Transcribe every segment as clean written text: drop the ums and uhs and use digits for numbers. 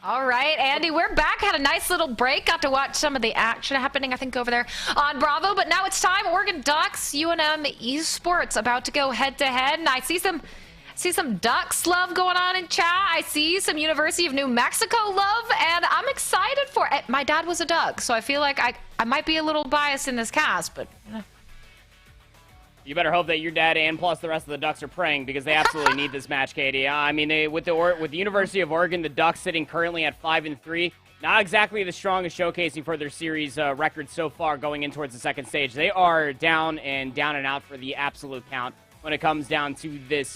All right, Andy, we're back. Had a nice little break. Got to watch some of the action happening, I think, over there on Bravo. But now it's time. Oregon Ducks, UNM Esports about to go head-to-head. And I see some Ducks love going on in chat. I see some University of New Mexico love, and I'm excited for it. My dad was a Duck, so I feel like I might be a little biased in this cast, but... You better hope that your dad and plus the rest of the Ducks are praying because they absolutely need this match, Katie. I mean, with the University of Oregon, the Ducks sitting currently at 5-3, not exactly the strongest showcasing for their series record so far going in towards the second stage. They are down and out for the absolute count when it comes down to this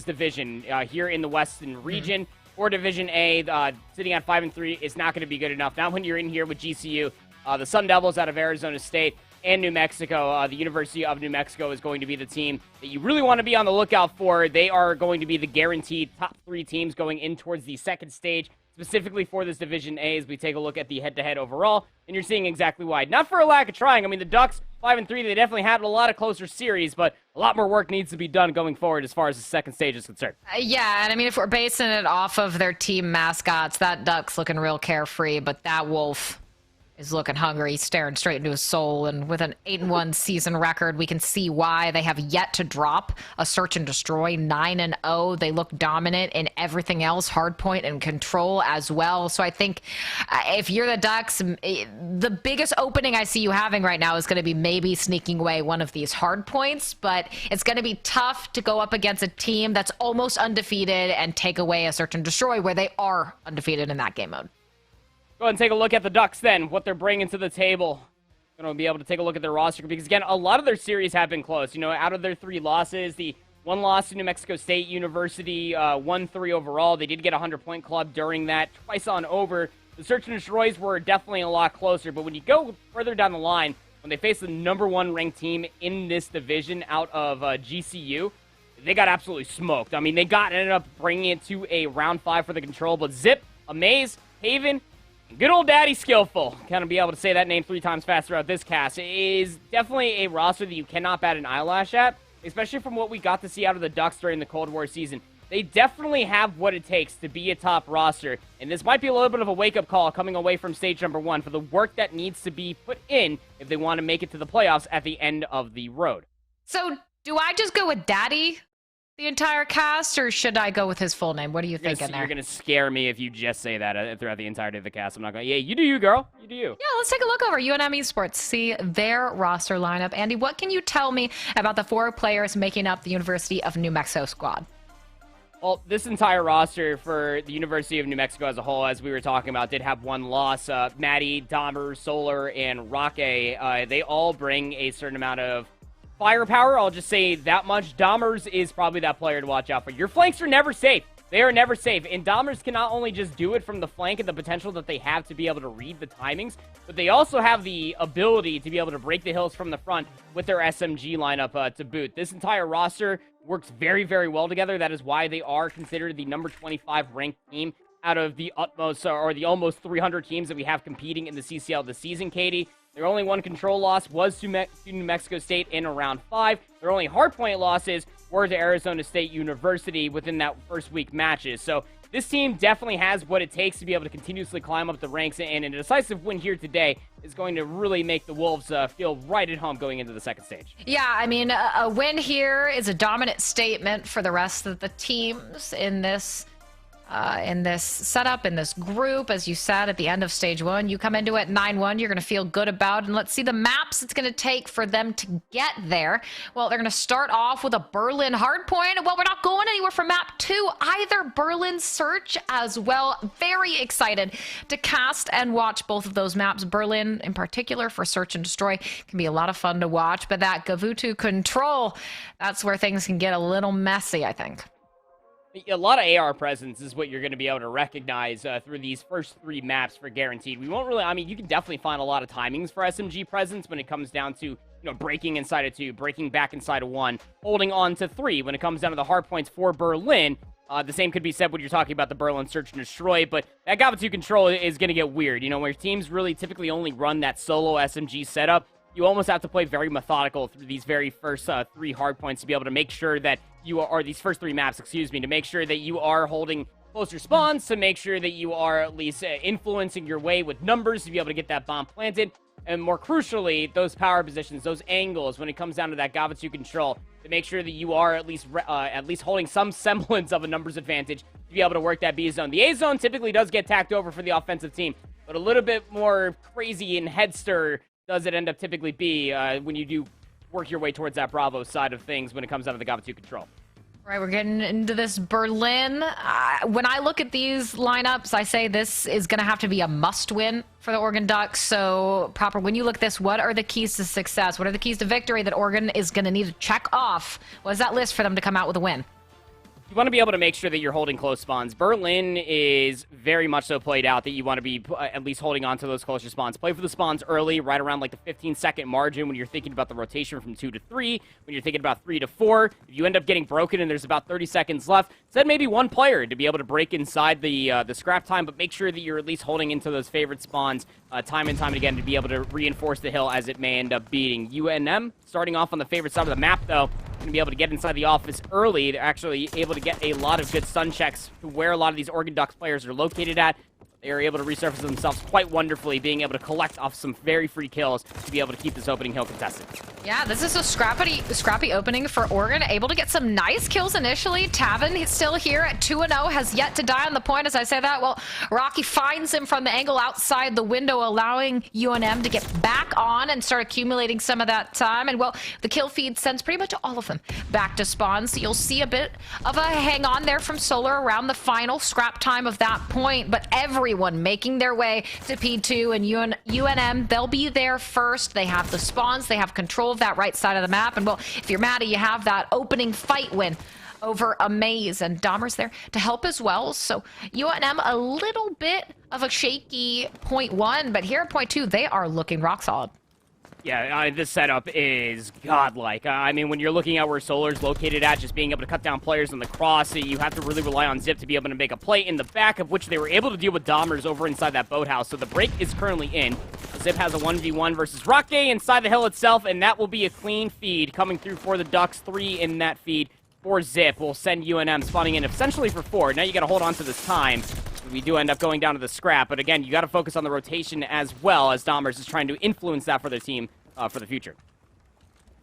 division here in the Western region. For Division A, sitting at 5-3 is not going to be good enough. Not when you're in here with GCU, the Sun Devils out of Arizona State. And New Mexico, the University of New Mexico is going to be the team that you really want to be on the lookout for. They are going to be the guaranteed top 3 teams going in towards the second stage, specifically for this Division A as we take a look at the head-to-head overall. And you're seeing exactly why. Not for a lack of trying. I mean, the Ducks, 5-3, they definitely had a lot of closer series, but a lot more work needs to be done going forward as far as the second stage is concerned. Yeah, and I mean, if we're basing it off of their team mascots, that Duck's looking real carefree, but that Wolf is looking hungry. He's staring straight into his soul, and with an 8-1 season record, we can see why. They have yet to drop a search and destroy. 9-0. They look dominant in everything else, hardpoint and control as well. So I think if you're the Ducks, the biggest opening I see you having right now is going to be maybe sneaking away one of these hard points, but it's going to be tough to go up against a team that's almost undefeated and take away a search and destroy where they are undefeated in that game mode. Go ahead and take a look at the Ducks then, what they're bringing to the table. Going to be able to take a look at their roster because, again, a lot of their series have been close. You know, out of their 3 losses, the 1 loss to New Mexico State University, 1-3 overall. They did get a 100-point club during that, twice on over. The search and destroys were definitely a lot closer, but when you go further down the line, when they face the number 1 ranked team in this division out of GCU, they got absolutely smoked. I mean, they ended up bringing it to a round 5 for the control, but Zip, Amaze, Haven, good old Daddy Skillful, kind of be able to say that name 3 times fast throughout this cast, is definitely a roster that you cannot bat an eyelash at, especially from what we got to see out of the Ducks during the Cold War season. They definitely have what it takes to be a top roster, and this might be a little bit of a wake-up call coming away from stage number 1 for the work that needs to be put in if they want to make it to the playoffs at the end of the road. So do I just go with Daddy the entire cast, or should I go with his full name? What are you thinking there? You're going to scare me if you just say that throughout the entirety of the cast. I'm not going to. Yeah, you do you, girl. You do you. Yeah, let's take a look over UNM Esports, see their roster lineup. Andy, what can you tell me about the 4 players making up the University of New Mexico squad? Well, this entire roster for the University of New Mexico as a whole, as we were talking about, did have 1 loss. Maddie, Dahmer, Solar, and Roque, they all bring a certain amount of firepower. I'll just say that much. Dahmers is probably that player to watch out for. Your flanks are never safe. They are never safe. And Dahmers can not only just do it from the flank and the potential that they have to be able to read the timings, but they also have the ability to be able to break the hills from the front with their SMG lineup to boot. This entire roster works very, very well together. That is why they are considered the number 25 ranked team out of the utmost or the almost 300 teams that we have competing in the CCL this season, Katie. Their only 1 control loss was to New Mexico State in round 5. Their only hardpoint losses were to Arizona State University within that first week matches. So this team definitely has what it takes to be able to continuously climb up the ranks, and a decisive win here today is going to really make the Wolves feel right at home going into the second stage. Yeah, I mean, a win here is a dominant statement for the rest of the teams in this setup, in this group. As you said at the end of stage 1, you come into it 9-1, you're going to feel good about, and let's see the maps it's going to take for them to get there. Well, they're going to start off with a Berlin hardpoint. Well, we're not going anywhere from map 2 either. Berlin search as well. Very excited to cast and watch both of those maps. Berlin in particular for search and destroy can be a lot of fun to watch, but that Gavutu control, that's where things can get a little messy, I think. A lot of AR presence is what you're going to be able to recognize through these first 3 maps for guaranteed. We won't really, I mean, you can definitely find a lot of timings for SMG presence when it comes down to, you know, breaking inside of 2, breaking back inside of 1, holding on to 3. When it comes down to the hard points for Berlin, the same could be said when you're talking about the Berlin search and destroy, but that Gavutu control is going to get weird. You know, where teams really typically only run that solo SMG setup, you almost have to play very methodical through these very first 3 hard points to be able to make sure that you are, or these first 3 maps, excuse me, to make sure that you are holding closer spawns to make sure that you are at least influencing your way with numbers to be able to get that bomb planted. And more crucially, those power positions, those angles, when it comes down to that Gavatsu control, to make sure that you are at least holding some semblance of a numbers advantage to be able to work that B zone. The A zone typically does get tacked over for the offensive team, but a little bit more crazy and head stir does it end up typically be when you do work your way towards that Bravo side of things when it comes down to the Gavatsu control. All right, we're getting into this Berlin. When I look at these lineups, I say this is going to have to be a must-win for the Oregon Ducks. So, Proper, when you look at this, what are the keys to success? What are the keys to victory that Oregon is going to need to check off? What is that list for them to come out with a win? You want to be able to make sure that you're holding close spawns. Berlin is very much so played out that you want to be at least holding on to those closer spawns. Play for the spawns early, right around like the 15-second margin when you're thinking about the rotation from 2 to 3, when you're thinking about 3 to 4. If you end up getting broken and there's about 30 seconds left, send maybe one player to be able to break inside the scrap time, but make sure that you're at least holding into those favorite spawns time and time again to be able to reinforce the hill as it may end up beating. UNM, starting off on the favorite side of the map, though, going to be able to get inside the office early. They're actually able to get a lot of good stun checks to where a lot of these Oregon Ducks players are located at. They are able to resurface themselves quite wonderfully, being able to collect off some very free kills to be able to keep this opening hill contested. Yeah, this is a scrappy opening for Oregon. Able to get some nice kills initially. Tavin, he's still here at 2-0, has yet to die on the point as I say that. Well, Rocky finds him from the angle outside the window, allowing UNM to get back on and start accumulating some of that time. And, well, the kill feed sends pretty much all of them back to spawn. So you'll see a bit of a hang on there from Solar around the final scrap time of that point. But everyone making their way to P2 and UNM, they'll be there first. They have the spawns, they have control of that right side of the map, and well, if you're Maddie, you have that opening fight win over Amaze, and Dahmer's there to help as well. So UNM a little bit of a shaky point 1, but here at point 2, they are looking rock solid. Yeah, this setup is godlike. I mean, when you're looking at where Solar's located at, just being able to cut down players on the cross, you have to really rely on Zip to be able to make a play in the back, of which they were able to deal with Dahmer's over inside that boathouse. So the break is currently in. Zip has a 1v1 versus Roque inside the hill itself, and that will be a clean feed coming through for the Ducks. 3 in that feed for Zip will send UNM spawning in essentially for 4. Now you got to hold on to this time. We do end up going down to the scrap, but again, you got to focus on the rotation as well, as Dahmer's is trying to influence that for their team for the future.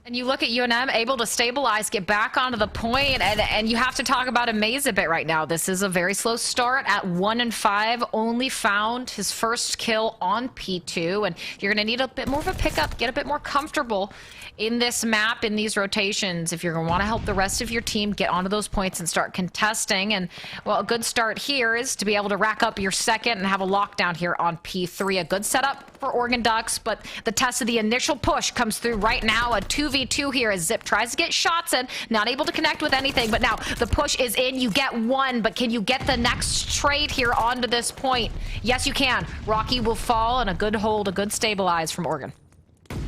And you look at UNM able to stabilize, get back onto the point, and you have to talk about Amaze a bit right now. This is a very slow start at 1-5, only found his first kill on P2, and you're going to need a bit more of a pickup, get a bit more comfortable in this map, in these rotations, if you're going to want to help the rest of your team get onto those points and start contesting. And, well, a good start here is to be able to rack up your second and have a lockdown here on P3. A good setup for Oregon Ducks, but the test of the initial push comes through right now. A 2v2 here as Zip tries to get shots in, not able to connect with anything, but now the push is in. You get one, but can you get the next trade here onto this point? Yes, you can. Rocky will fall, and a good hold, a good stabilize from Oregon.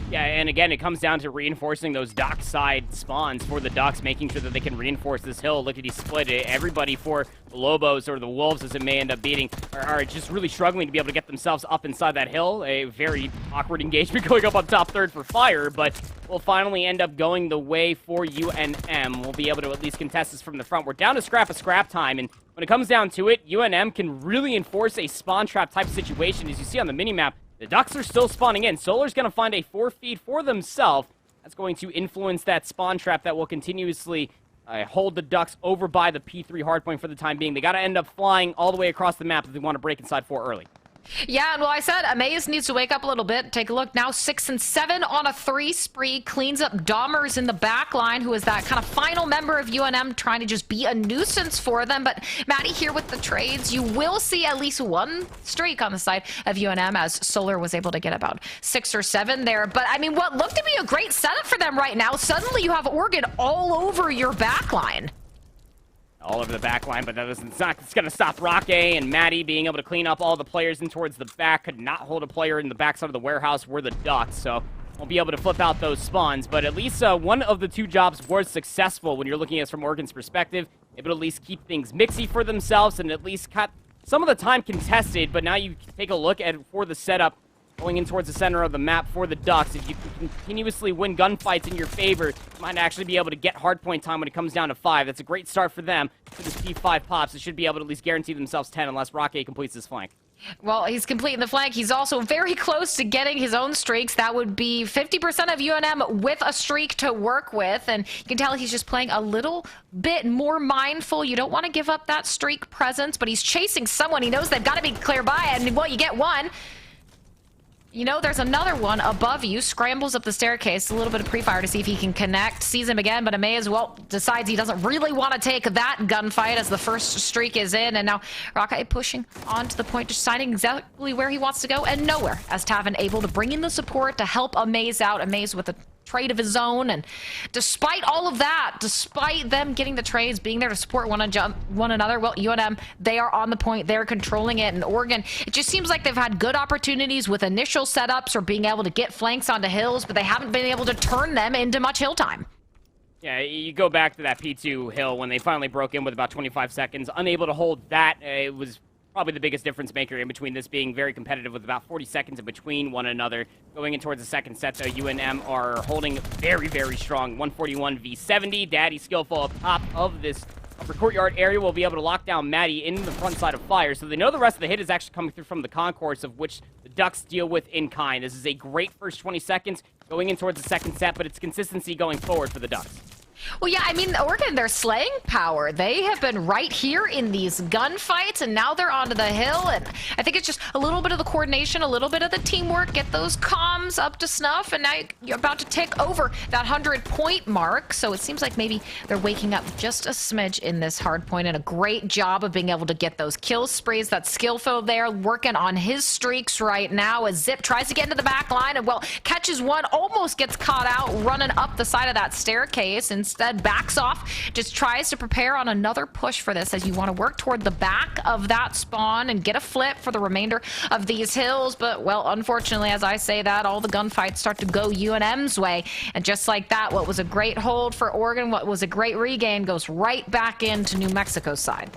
Yeah, and again, it comes down to reinforcing those dock side spawns for the Ducks, making sure that they can reinforce this hill. Look at he split it. Everybody for the Lobos or the Wolves, as it may end up beating, are just really struggling to be able to get themselves up inside that hill. A very awkward engagement going up on top third for Fire, but will finally end up going the way for UNM. We'll be able to at least contest this from the front. We're down to scrap time, and when it comes down to it, UNM can really enforce a spawn trap type situation. As you see on the minimap, the Ducks are still spawning in. Solar's going to find a 4 feed for themselves. That's going to influence that spawn trap that will continuously hold the Ducks over by the P3 hardpoint for the time being. They got to end up flying all the way across the map if they want to break inside 4 early. Yeah, and well, I said Amaze needs to wake up a little bit. Take a look now, 6 and 7 on a 3 spree. Cleans up Dahmer's in the back line, who is that kind of final member of UNM trying to just be a nuisance for them. But Maddie here with the trades, you will see at least one streak on the side of UNM, as Solar was able to get about 6 or 7 there. But I mean, what looked to be a great setup for them right now, suddenly you have Oregon all over your back line. All over the back line, but it's going to stop Roque and Maddie being able to clean up all the players in towards the back. Could not hold a player in the backside of the warehouse. We're the Ducks, so won't be able to flip out those spawns. But at least one of the 2 jobs was successful when you're looking at it from Oregon's perspective. Able to at least keep things mixy for themselves and at least cut some of the time contested. But now you take a look at for the setup going in towards the center of the map for the Ducks. If you can continuously win gunfights in your favor, you might actually be able to get hardpoint time when it comes down to 5. That's a great start for them. For this P5 pops, they should be able to at least guarantee themselves 10 unless Rocket completes this flank. Well, he's completing the flank. He's also very close to getting his own streaks. That would be 50% of UNM with a streak to work with. And you can tell he's just playing a little bit more mindful. You don't want to give up that streak presence, but he's chasing someone. He knows they've got to be clear by, and, well, you get one. You know, there's another one above you, scrambles up the staircase, a little bit of pre-fire to see if he can connect, sees him again, but Amay as well decides he doesn't really want to take that gunfight as the first streak is in, and now Rocket pushing onto the point, deciding exactly where he wants to go, and nowhere, as Taven able to bring in the support to help Amaze out. Amaze with a trade of his own, and despite all of that, despite them getting the trades, being there to support one another, well, UNM, they are on the point, they're controlling it, and Oregon, it just seems like they've had good opportunities with initial setups or being able to get flanks onto hills, but they haven't been able to turn them into much hill time. Yeah, you go back to that P2 hill when they finally broke in with about 25 seconds, unable to hold that. It was probably the biggest difference maker in between this being very competitive with about 40 seconds in between one another. Going in towards the second set, though, UNM are holding very, very strong. 141 v 70. Daddy skillful up top of this upper courtyard area will be able to lock down Maddie in the front side of fire. So they know the rest of the hit is actually coming through from the concourse, of which the Ducks deal with in kind. This is a great first 20 seconds going in towards the second set, but it's consistency going forward for the Ducks. Well, yeah, I mean, Oregon, their slaying power, they have been right here in these gunfights, and now they're onto the hill, and I think it's just a little bit of the coordination, a little bit of the teamwork, get those comms up to snuff, and now you're about to tick over that 100-point mark, so it seems like maybe they're waking up just a smidge in this hard point, and a great job of being able to get those kill sprees. That skillful there, working on his streaks right now, as Zip tries to get into the back line, and, well, catches one, almost gets caught out, running up the side of that staircase, and instead backs off, just tries to prepare on another push for this, as you want to work toward the back of that spawn and get a flip for the remainder of these hills. But, well, unfortunately, as I say that, all the gunfights start to go UNM's way, and just like that, what was a great hold for Oregon, what was a great regain, goes right back into New Mexico's side.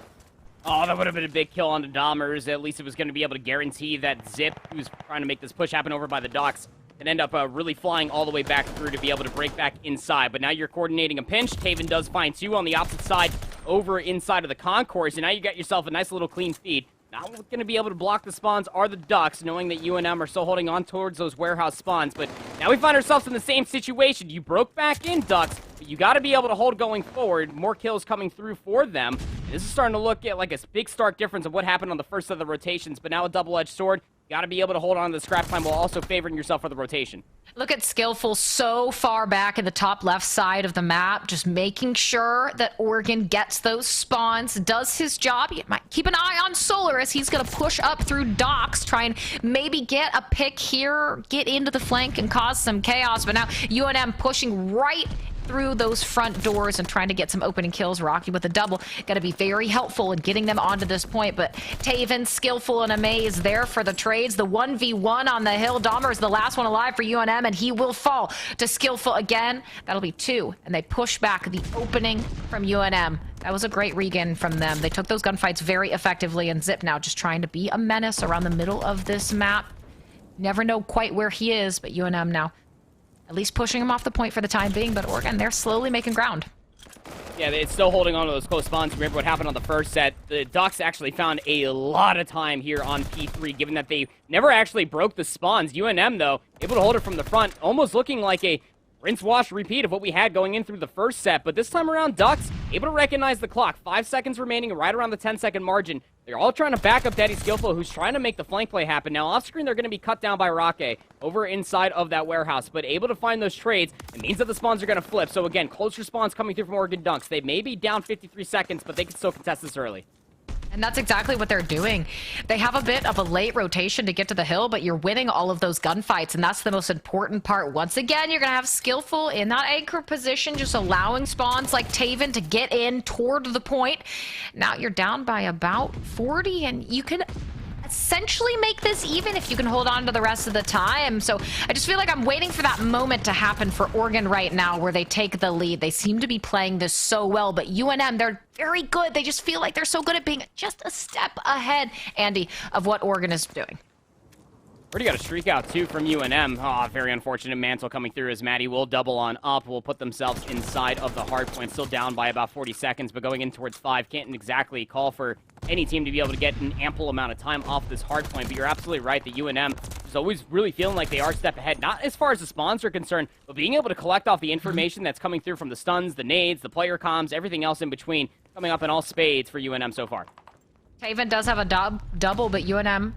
Oh, that would have been a big kill on the Dahmers. At least it was going to be able to guarantee that Zip, who's trying to make this push happen over by the docks, and end up really flying all the way back through to be able to break back inside. But now you're coordinating a pinch. Taven does find two on the opposite side over inside of the concourse, and now you got yourself a nice little clean feed. Not going to be able to block the spawns are the Ducks, knowing that UNM are still holding on towards those warehouse spawns. But now we find ourselves in the same situation. You broke back in, Ducks, but you got to be able to hold going forward. More kills coming through for them. This is starting to look at like a big stark difference of what happened on the first of the rotations, but now a double-edged sword. Got to be able to hold on to the scrap time while also favoring yourself for the rotation. Look at Skillful so far back in the top left side of the map, just making sure that Oregon gets those spawns, does his job. You might keep an eye on Solar as he's going to push up through docks, try and maybe get a pick here, get into the flank and cause some chaos. But now UNM pushing right through those front doors and trying to get some opening kills. Rocky with a double. Got to be very helpful in getting them onto this point. But Taven, Skillful, and Amaze there for the trades. The 1v1 on the hill. Dahmer is the last one alive for UNM, and he will fall to Skillful again. That'll be two. And they push back the opening from UNM. That was a great regain from them. They took those gunfights very effectively, and Zip now just trying to be a menace around the middle of this map. Never know quite where he is, but UNM now at least pushing him off the point for the time being, but Oregon, they're slowly making ground. Yeah, it's still holding on to those close spawns. Remember what happened on the first set. The Ducks actually found a lot of time here on P3, given that they never actually broke the spawns. UNM, though, able to hold it from the front, almost looking like a rinse, wash, repeat of what we had going in through the first set. But this time around, Ducks able to recognize the clock. 5 seconds remaining, right around the 10-second margin. They're all trying to back up Daddy Skillful, who's trying to make the flank play happen. Now, off screen, they're going to be cut down by Roque over inside of that warehouse. But able to find those trades, it means that the spawns are going to flip. So again, closer spawns coming through from Oregon Dunks. They may be down 53 seconds, but they can still contest this early. And that's exactly what they're doing. They have a bit of a late rotation to get to the hill, but you're winning all of those gunfights, and that's the most important part. Once again, you're going to have Skillful in that anchor position, just allowing spawns like Taven to get in toward the point. Now you're down by about 40, and you can essentially make this even if you can hold on to the rest of the time. So I just feel like I'm waiting for that moment to happen for Oregon right now where they take the lead. They seem to be playing this so well, but UNM, they're very good. They just feel like they're so good at being just a step ahead, Andy, of what Oregon is doing. Already got a streak out, too, from UNM. Oh, very unfortunate mantle coming through as Maddie will double on up, will put themselves inside of the hard point, still down by about 40 seconds, but going in towards 5. Can't exactly call for any team to be able to get an ample amount of time off this hard point, but you're absolutely right that UNM is always really feeling like they are a step ahead, not as far as the spawns are concerned, but being able to collect off the information that's coming through from the stuns, the nades, the player comms, everything else in between, coming up in all spades for UNM so far. Taven does have a double, but UNM,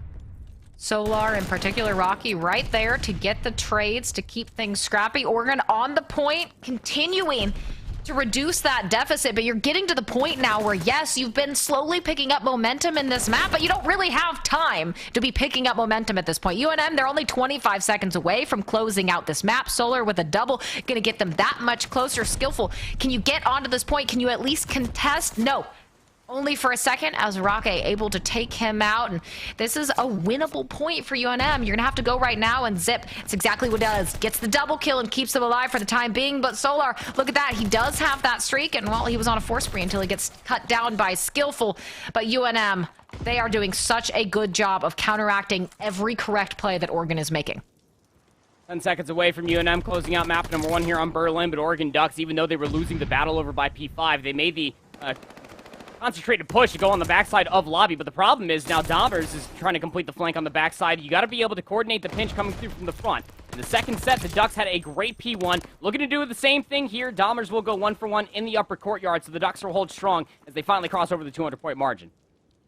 Solar, in particular Rocky, right there to get the trades, to keep things scrappy. Oregon on the point, continuing to reduce that deficit, but you're getting to the point now where, yes, you've been slowly picking up momentum in this map, but you don't really have time to be picking up momentum at this point. UNM, they're only 25 seconds away from closing out this map. Solar with a double, gonna get them that much closer. Skillful, can you get onto this point? Can you at least contest? No. Only for a second as Roque able to take him out, and this is a winnable point for UNM. You're gonna have to go right now, and Zip, it's exactly what it does. Gets the double kill and keeps them alive for the time being, but Solar, look at that. He does have that streak, and well, he was on a 4 spree until he gets cut down by Skillful, but UNM, they are doing such a good job of counteracting every correct play that Oregon is making. 10 seconds away from UNM closing out map number 1 here on Berlin, but Oregon Ducks, even though they were losing the battle over by P5, they made the concentrated push to go on the backside of Lobby, but the problem is now Dahmers is trying to complete the flank on the backside. You got to be able to coordinate the pinch coming through from the front. In the second set, the Ducks had a great P1. Looking to do the same thing here. Dahmers will go 1-for-1 in the upper courtyard, so the Ducks will hold strong as they finally cross over the 200-point margin.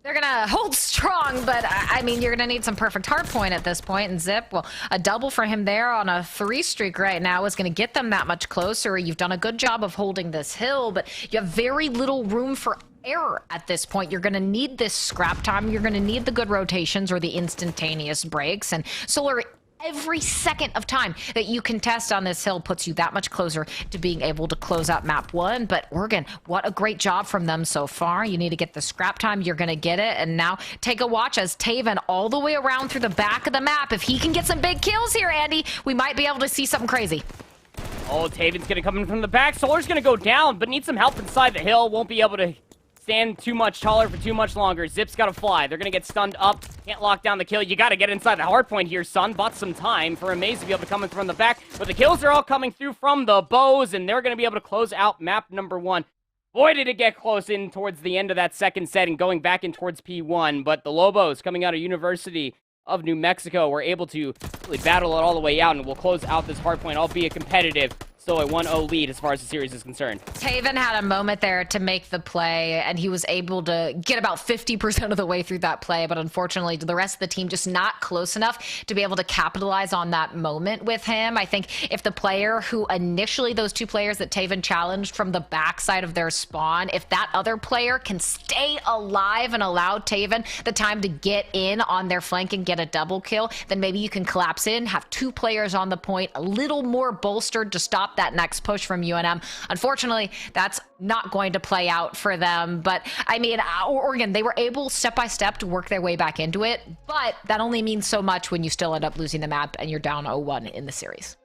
They're gonna hold strong, but I mean, you're gonna need some perfect hard point at this point. And Zip, well, a double for him there on a 3 streak right now is gonna get them that much closer. You've done a good job of holding this hill, but you have very little room for error at this point. You're going to need this scrap time. You're going to need the good rotations or the instantaneous breaks. And Solar, every second of time that you contest on this hill puts you that much closer to being able to close out map 1. But Oregon, what a great job from them so far. You need to get the scrap time. You're going to get it. And now take a watch as Taven all the way around through the back of the map. If he can get some big kills here, Andy, we might be able to see something crazy. Oh, Taven's going to come in from the back. Solar's going to go down, but needs some help inside the hill. Won't be able to stand too much taller for too much longer. Zip's got to fly. They're going to get stunned up. Can't lock down the kill. You got to get inside the hard point here, son. Bought some time for Amaze to be able to come in from the back. But the kills are all coming through from the bows, and they're going to be able to close out map number 1. Boy, did it get close in towards the end of that second set and going back in towards P1. But the Lobos coming out of University of New Mexico were able to really battle it all the way out and will close out this hard point, albeit competitive. Still a 1-0 lead as far as the series is concerned. Taven had a moment there to make the play, and he was able to get about 50% of the way through that play, but unfortunately, the rest of the team just not close enough to be able to capitalize on that moment with him. I think if the player who initially, those 2 players that Taven challenged from the backside of their spawn, if that other player can stay alive and allow Taven the time to get in on their flank and get a double kill, then maybe you can collapse in, have 2 players on the point, a little more bolstered to stop that next push from UNM. Unfortunately, that's not going to play out for them. But I mean, Oregon, they were able step by step to work their way back into it. But that only means so much when you still end up losing the map and you're down 0-1 in the series.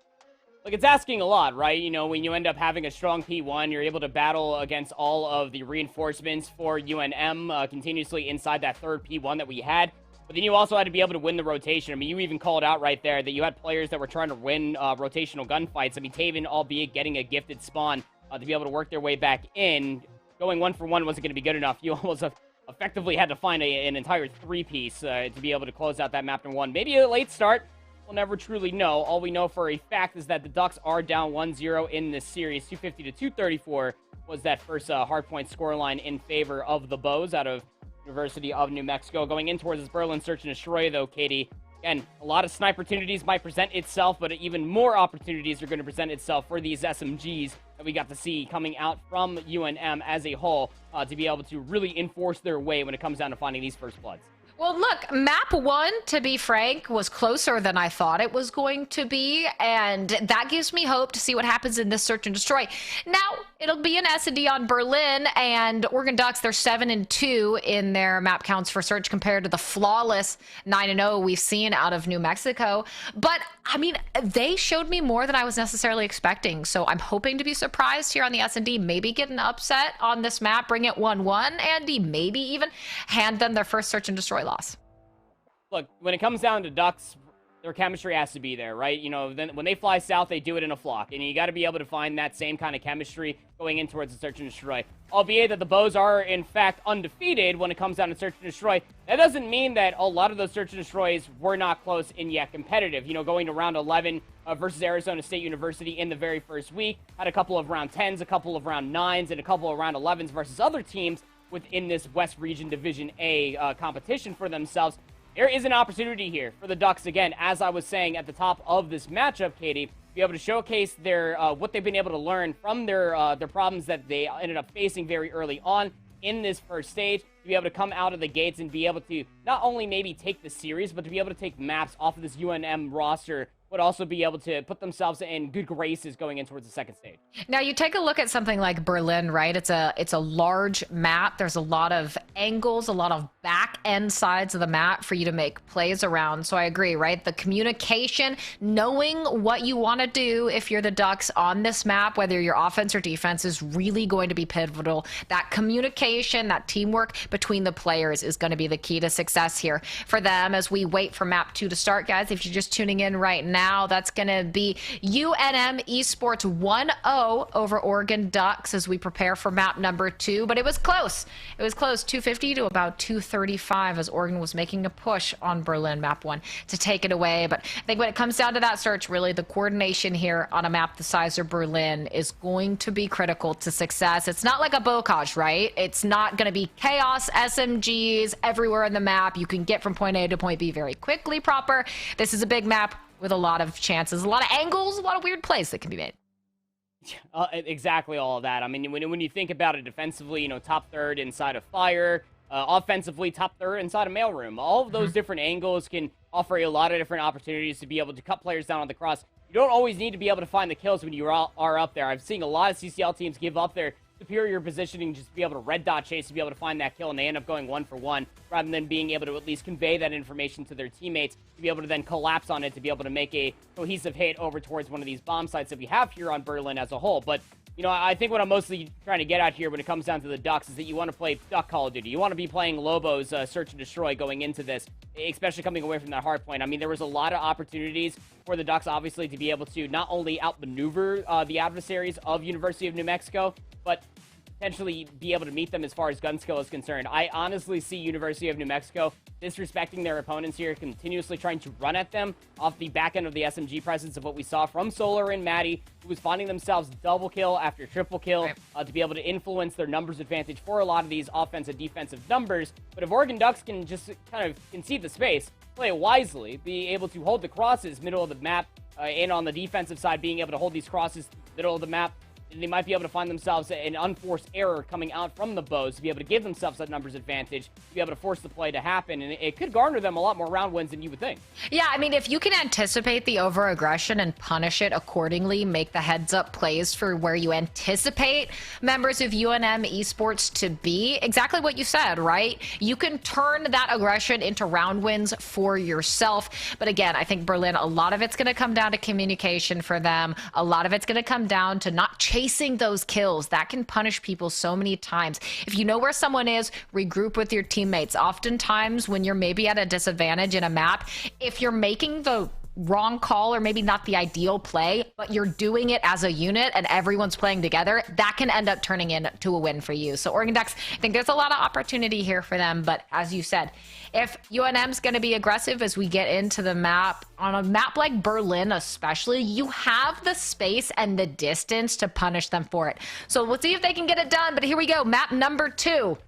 Look, it's asking a lot, right? You know, when you end up having a strong P1, you're able to battle against all of the reinforcements for UNM continuously inside that third P1 that we had. But then you also had to be able to win the rotation. I mean, you even called out right there that you had players that were trying to win rotational gunfights. I mean, Taven, albeit getting a gifted spawn to be able to work their way back in, going 1-for-1 wasn't going to be good enough. You almost effectively had to find an entire 3-piece to be able to close out that map number 1. Maybe a late start. We'll never truly know. All we know for a fact is that the Ducks are down 1-0 in this series. 250 to 234 was that first hardpoint scoreline in favor of the Bows out of University of New Mexico. Going in towards this Berlin search and destroy, though, Katie. Again, a lot of sniper opportunities might present itself, but even more opportunities are going to present itself for these SMGs that we got to see coming out from UNM as a whole to be able to really enforce their way when it comes down to finding these first bloods. Well, look, map 1, to be frank, was closer than I thought it was going to be, and that gives me hope to see what happens in this search and destroy. Now, it'll be an S&D on Berlin, and Oregon Ducks, they're 7-2 in their map counts for search compared to the flawless 9-0 we've seen out of New Mexico. But, I mean, they showed me more than I was necessarily expecting, so I'm hoping to be surprised here on the S&D, maybe get an upset on this map, bring it 1-1, Andy, maybe even hand them their first search and destroy loss. Look, when it comes down to Ducks their chemistry has to be there, right? You know, then when they fly south, they do it in a flock, and you got to be able to find that same kind of chemistry going in towards the search and destroy. Albeit that the Bows are, in fact, undefeated when it comes down to search and destroy, that doesn't mean that a lot of those search and destroys were not close and yet competitive. You know, going to round 11 versus Arizona State University in the very first week, had a couple of round 10s, a couple of round 9s, and a couple of round 11s versus other teams within this West Region Division A competition for themselves. There is an opportunity here for the Ducks, again, as I was saying at the top of this matchup, Katie, be able to showcase their what they've been able to learn from their problems that they ended up facing very early on in this first stage, to be able to come out of the gates and be able to not only maybe take the series, but to be able to take maps off of this UNM roster, would also be able to put themselves in good graces going in towards the second stage. Now you take a look at something like Berlin, right? It's a large map. There's a lot of angles, a lot of back end sides of the map for you to make plays around. So I agree, right? The communication, knowing what you want to do if you're the Ducks on this map, whether your offense or defense, is really going to be pivotal. That communication, that teamwork between the players is going to be the key to success here for them as we wait for map 2 to start, guys. If you're just tuning in right now, that's going to be UNM Esports 1-0 over Oregon Ducks as we prepare for map number 2. But it was close. It was close, 250 to about 235 as Oregon was making a push on Berlin map 1 to take it away. But I think when it comes down to that search, really the coordination here on a map the size of Berlin is going to be critical to success. It's not like a Bocage, right? It's not going to be chaos, SMGs everywhere on the map. You can get from point A to point B very quickly proper. This is a big map with a lot of chances, a lot of angles, a lot of weird plays that can be made. Exactly all of that. I mean, when you think about it defensively, you know, top third inside of fire, offensively, top third inside of mailroom. All of those different angles can offer a lot of different opportunities to be able to cut players down on the cross. You don't always need to be able to find the kills when you are up there. I've seen a lot of CCL teams give up their superior positioning just to be able to red dot chase to be able to find that kill, and they end up going 1-for-1 rather than being able to at least convey that information to their teammates to be able to then collapse on it to be able to make a cohesive hit over towards one of these bomb sites that we have here on Berlin as a whole. But you know, I think what I'm mostly trying to get at here when it comes down to the Ducks is that you want to play Duck Call of Duty. You want to be playing Lobo's Search and Destroy going into this, especially coming away from that hard point. I mean, there was a lot of opportunities for the Ducks, obviously, to be able to not only outmaneuver the adversaries of University of New Mexico, but potentially be able to meet them as far as gun skill is concerned. I honestly see University of New Mexico disrespecting their opponents here, continuously trying to run at them off the back end of the SMG presence of what we saw from Solar and Maddie, who was finding themselves double kill after triple kill to be able to influence their numbers advantage for a lot of these offensive defensive numbers. But if Oregon Ducks can just kind of concede the space, play it wisely, be able to hold the crosses middle of the map, and on the defensive side, being able to hold these crosses middle of the map, they might be able to find themselves an unforced error coming out from the Bows to be able to give themselves that numbers advantage, to be able to force the play to happen, and it could garner them a lot more round wins than you would think. Yeah, I mean, if you can anticipate the over-aggression and punish it accordingly, make the heads-up plays for where you anticipate members of UNM Esports to be, exactly what you said, right? You can turn that aggression into round wins for yourself. But again, I think Berlin, a lot of it's going to come down to communication for them. A lot of it's going to come down to not chasing those kills. That can punish people so many times. If you know where someone is, regroup with your teammates. Oftentimes when you're maybe at a disadvantage in a map, if you're making the wrong call or maybe not the ideal play, but you're doing it as a unit and everyone's playing together, that can end up turning into a win for you. So Oregon Ducks, I think there's a lot of opportunity here for them. But as you said, if UNM's going to be aggressive as we get into the map, on a map like Berlin especially, you have the space and the distance to punish them for it. So we'll see if they can get it done. But here we go. Map number 2,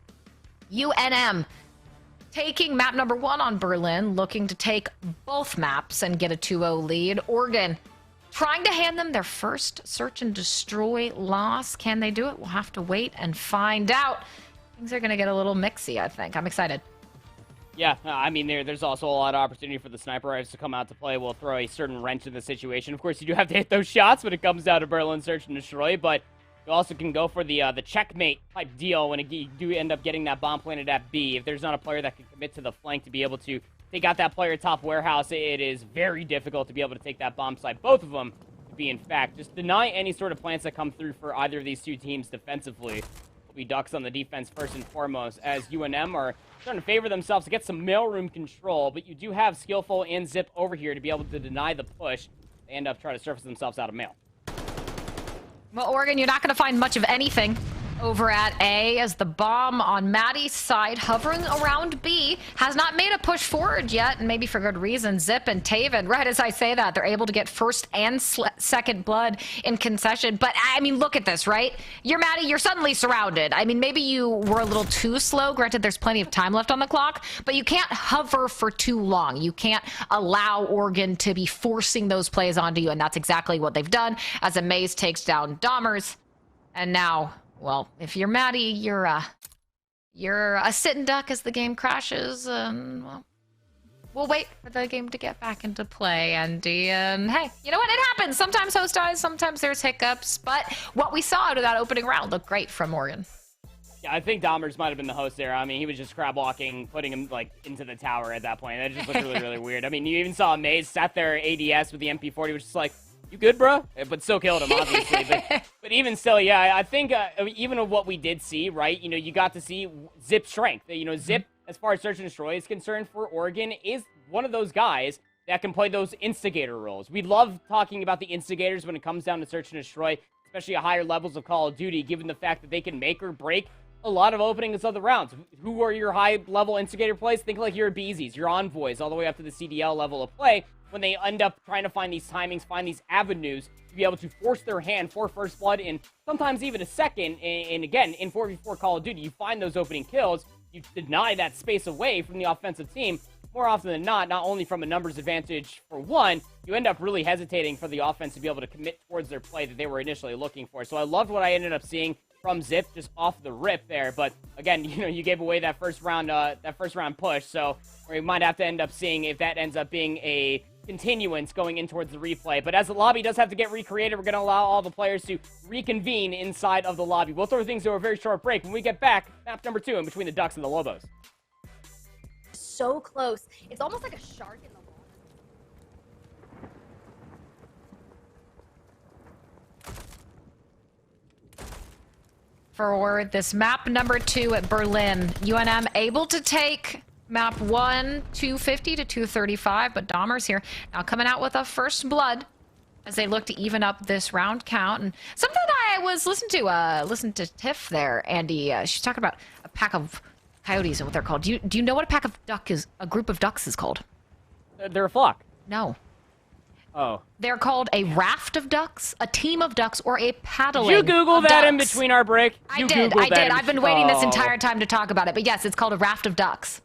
UNM. Taking map number 1 on Berlin, looking to take both maps and get a 2-0 lead. Oregon trying to hand them their first search and destroy loss. Can they do it? We'll have to wait and find out. Things are going to get a little mixy, I think. I'm excited. Yeah, I mean, there's also a lot of opportunity for the sniper rifles to come out to play. Will throw a certain wrench in the situation. Of course, you do have to hit those shots when it comes down to Berlin Search and Destroy, but you also can go for the checkmate type deal when you do end up getting that bomb planted at B. If there's not a player that can commit to the flank to be able to take out that player top warehouse, it is very difficult to be able to take that bomb site. Both of them to be, in fact, just deny any sort of plants that come through for either of these two teams defensively. be Ducks on the defense first and foremost, as UNM are starting to favor themselves to get some mailroom control, but you do have Skillful and Zip over here to be able to deny the push. They end up trying to surface themselves out of mail. Well, Oregon, you're not going to find much of anything over at A, as the bomb on Maddie's side hovering around B has not made a push forward yet, and maybe for good reason. Zip and Taven, right as I say that, they're able to get first and second blood in concession. But I mean, look at this, right? You're Maddie, you're suddenly surrounded. I mean, maybe you were a little too slow. Granted, there's plenty of time left on the clock, but you can't hover for too long. You can't allow Oregon to be forcing those plays onto you, and that's exactly what they've done as Amaze takes down Dahmers. And now, well, if you're Maddie, you're a sitting duck as the game crashes, and well, we'll wait for the game to get back into play. And hey, you know what? It happens. Sometimes host dies, sometimes there's hiccups, but what we saw out of that opening round looked great from Oregon. Yeah, I think Dahmers might have been the host there. I mean, he was just crab walking, putting him like into the tower at that point. That just looked really, really weird. I mean, you even saw Maze sat there ADS with the MP40, which is like, you good, bro? But still killed him, obviously. but even still, yeah, I think even of what we did see, right? You know, you got to see Zip's strength. You know, Zip, as far as Search and Destroy is concerned for Oregon, is one of those guys that can play those instigator roles. We love talking about the instigators when it comes down to Search and Destroy, especially at higher levels of Call of Duty, given the fact that they can make or break a lot of openings of the rounds. Who are your high-level instigator plays? Think like your Beezies, your Envoys, all the way up to the CDL level of play, when they end up trying to find these timings, find these avenues to be able to force their hand for first blood in sometimes even a second. And again, in 4v4 Call of Duty, you find those opening kills, you deny that space away from the offensive team. More often than not only from a numbers advantage for one, you end up really hesitating for the offense to be able to commit towards their play that they were initially looking for. So I loved what I ended up seeing from Zip just off the rip there. But again, you know, you gave away that first round push, so we might have to end up seeing if that ends up being a continuance going in towards the replay. But as the lobby does have to get recreated, we're going to allow all the players to reconvene inside of the lobby. We'll throw things to a very short break. When we get back, map number 2 in between the Ducks and the Lobos. So close. It's almost like a shark in the water. For this map number 2 at Berlin, UNM able to take map 1, 250 to 235, but Dahmers here now coming out with a first blood as they look to even up this round count. And something I was listening to Tiff there, Andy. She's talking about a pack of coyotes and what they're called. Do you know what a group of ducks is called? They're a flock. No. Oh. They're called a raft of ducks, a team of ducks, or a paddling. Did you Google that ducks. In between our break? I did. I've been waiting this entire time to talk about it, but yes, it's called a raft of ducks.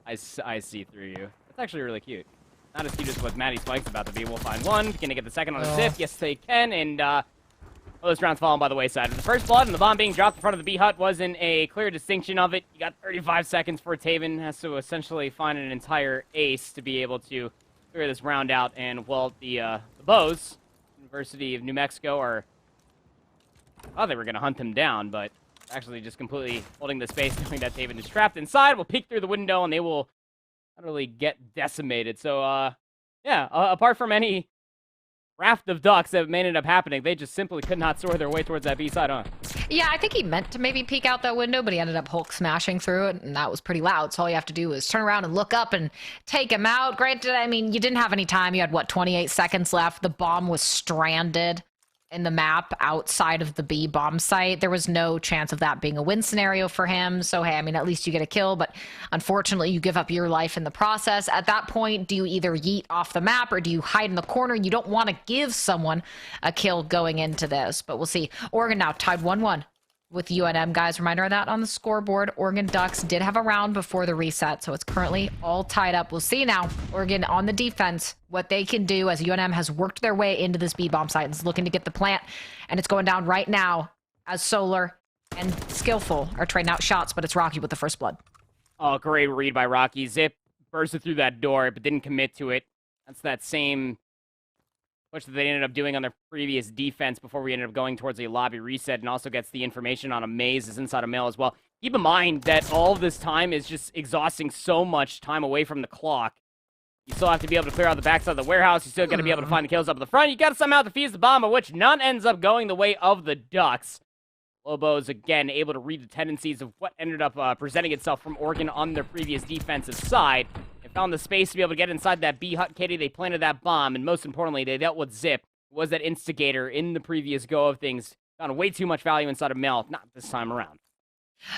I see through you. That's actually really cute. Not as cute as what Maddie Spike's about to be. We'll find one. Can they get the second on the Zip? Yes, they can. And well, those rounds falling by the wayside. The first blood and the bomb being dropped in front of the B hut wasn't a clear distinction of it. You got 35 seconds for Taven. Has to essentially find an entire ace to be able to figure this round out. And well, the Bows, University of New Mexico, are. Oh, they were going to hunt him down, but actually just completely holding the space, knowing that Taven is trapped inside. Will peek through the window, and they will utterly get decimated. So, yeah, apart from any raft of ducks that may end up happening, they just simply could not soar their way towards that B side, huh? Yeah, I think he meant to maybe peek out that window, but he ended up Hulk smashing through it, and that was pretty loud. So all you have to do is turn around and look up and take him out. Granted, I mean, you didn't have any time. You had, what, 28 seconds left. The bomb was stranded in the map outside of the B bomb site. There was no chance of that being a win scenario for him. So, hey, I mean, at least you get a kill, but unfortunately you give up your life in the process. At that point, do you either yeet off the map or do you hide in the corner? You don't want to give someone a kill going into this, but we'll see. Oregon now tied 1-1 with UNM, guys. Reminder of that on the scoreboard. Oregon Ducks did have a round before the reset, so it's currently all tied up. We'll see now, Oregon on the defense, what they can do as UNM has worked their way into this B-bomb site and is looking to get the plant, and it's going down right now as Solar and Skillful are trading out shots, but it's Rocky with the first blood. Oh, great read by Rocky. Zip bursted through that door, but didn't commit to it. That's that same push that they ended up doing on their previous defense before we ended up going towards a lobby reset, and also gets the information on a maze is inside a mail as well. Keep in mind that all of this time is just exhausting so much time away from the clock. You still have to be able to clear out the backside of the warehouse. You still got to be able to find the kills up at the front. You got to somehow defuse the bomb, of which none ends up going the way of the Ducks. Lobo's, again, able to read the tendencies of what ended up presenting itself from Oregon on their previous defensive side. They found the space to be able to get inside that B hut, Katie. They planted that bomb, and most importantly, they dealt with Zip, who was that instigator in the previous go of things. Found way too much value inside of Mel, not this time around.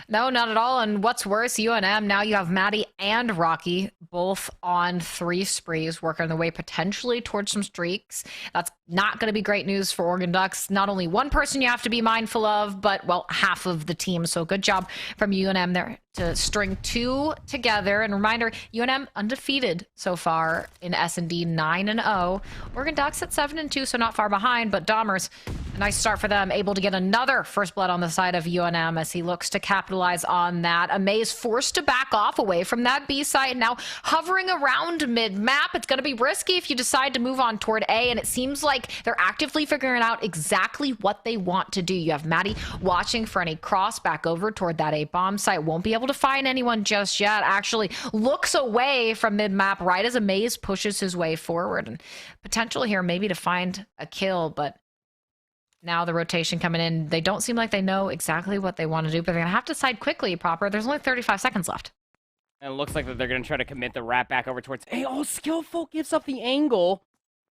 No, not at all. And what's worse, UNM, now you have Maddie and Rocky both on 3 sprees, working their way potentially towards some streaks. That's not going to be great news for Oregon Ducks. Not only one person you have to be mindful of, but, well, half of the team. So good job from UNM there to string 2 together. And reminder, UNM undefeated so far in S&D, 9-0. Oregon Ducks at 7-2, so not far behind. But Dahmers, a nice start for them, able to get another first blood on the side of UNM as he looks to capitalize on that. Amaze forced to back off away from that B site, now hovering around mid-map. It's going to be risky if you decide to move on toward A, and it seems like they're actively figuring out exactly what they want to do. You have Maddie watching for any cross back over toward that A bomb site. Won't be able to find anyone just yet. Actually looks away from mid-map right as Amaze pushes his way forward, and potential here maybe to find a kill, but now the rotation coming in, they don't seem like they know exactly what they want to do, but they're going to have to decide quickly, Proper. There's only 35 seconds left. And it looks like that they're going to try to commit the wrap back over towards... Hey, oh, Skillful gives up the angle.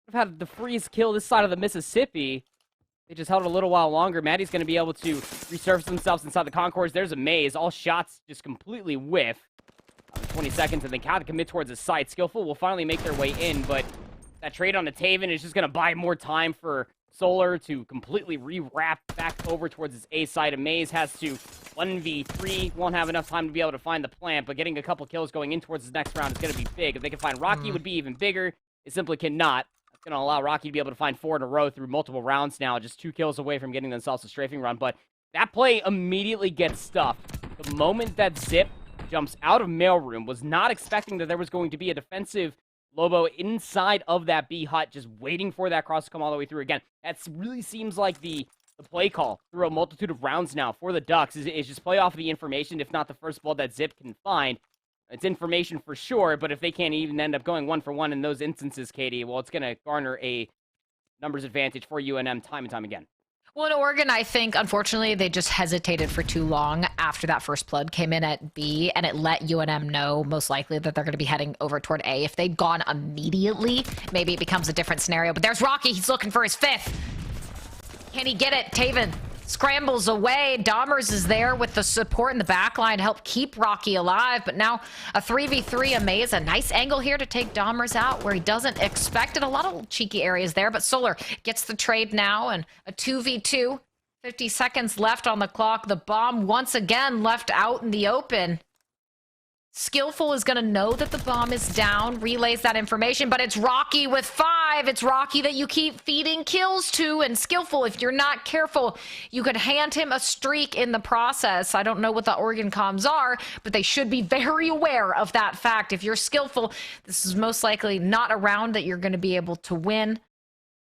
We've had the freeze kill this side of the Mississippi. They just held it a little while longer. Maddie's going to be able to resurface themselves inside the Concourse. There's a maze. All shots just completely whiff. 20 seconds, and they kind of commit towards the site. Skillful will finally make their way in, but that trade on the Taven is just going to buy more time for Solar to completely re-wrap back over towards his A side. Amaze has to 1v3, won't have enough time to be able to find the plant, but getting a couple kills going in towards his next round is going to be big. If they can find Rocky, would be even bigger. It simply cannot. It's going to allow Rocky to be able to find 4 in a row through multiple rounds now, just 2 kills away from getting themselves a strafing run, but that play immediately gets stuffed. The moment that Zip jumps out of mailroom, was not expecting that there was going to be a defensive Lobo inside of that B hut, just waiting for that cross to come all the way through. Again, that really seems like the play call through a multitude of rounds now for the Ducks is just play off of the information, if not the first blood that Zip can find. It's information for sure, but if they can't even end up going 1-for-1 in those instances, Katie, well, it's going to garner a numbers advantage for UNM time and time again. Well, in Oregon, I think, unfortunately, they just hesitated for too long after that first blood came in at B, and it let UNM know, most likely, that they're going to be heading over toward A. If they'd gone immediately, maybe it becomes a different scenario. But there's Rocky. He's looking for his 5th. Can he get it? Taven scrambles away. Dahmers is there with the support in the back line to help keep Rocky alive. But now a 3v3 Amaze. A nice angle here to take Dahmers out where he doesn't expect it. A lot of cheeky areas there, but Solar gets the trade now, and a 2v2. 50 seconds left on the clock. The bomb once again left out in the open. Skillful is going to know that the bomb is down, relays that information, but it's Rocky with 5. It's Rocky that you keep feeding kills to, and Skillful, if you're not careful, you could hand him a streak in the process. I don't know what the Oregon comms are, but they should be very aware of that fact. If you're Skillful, this is most likely not a round that you're going to be able to win.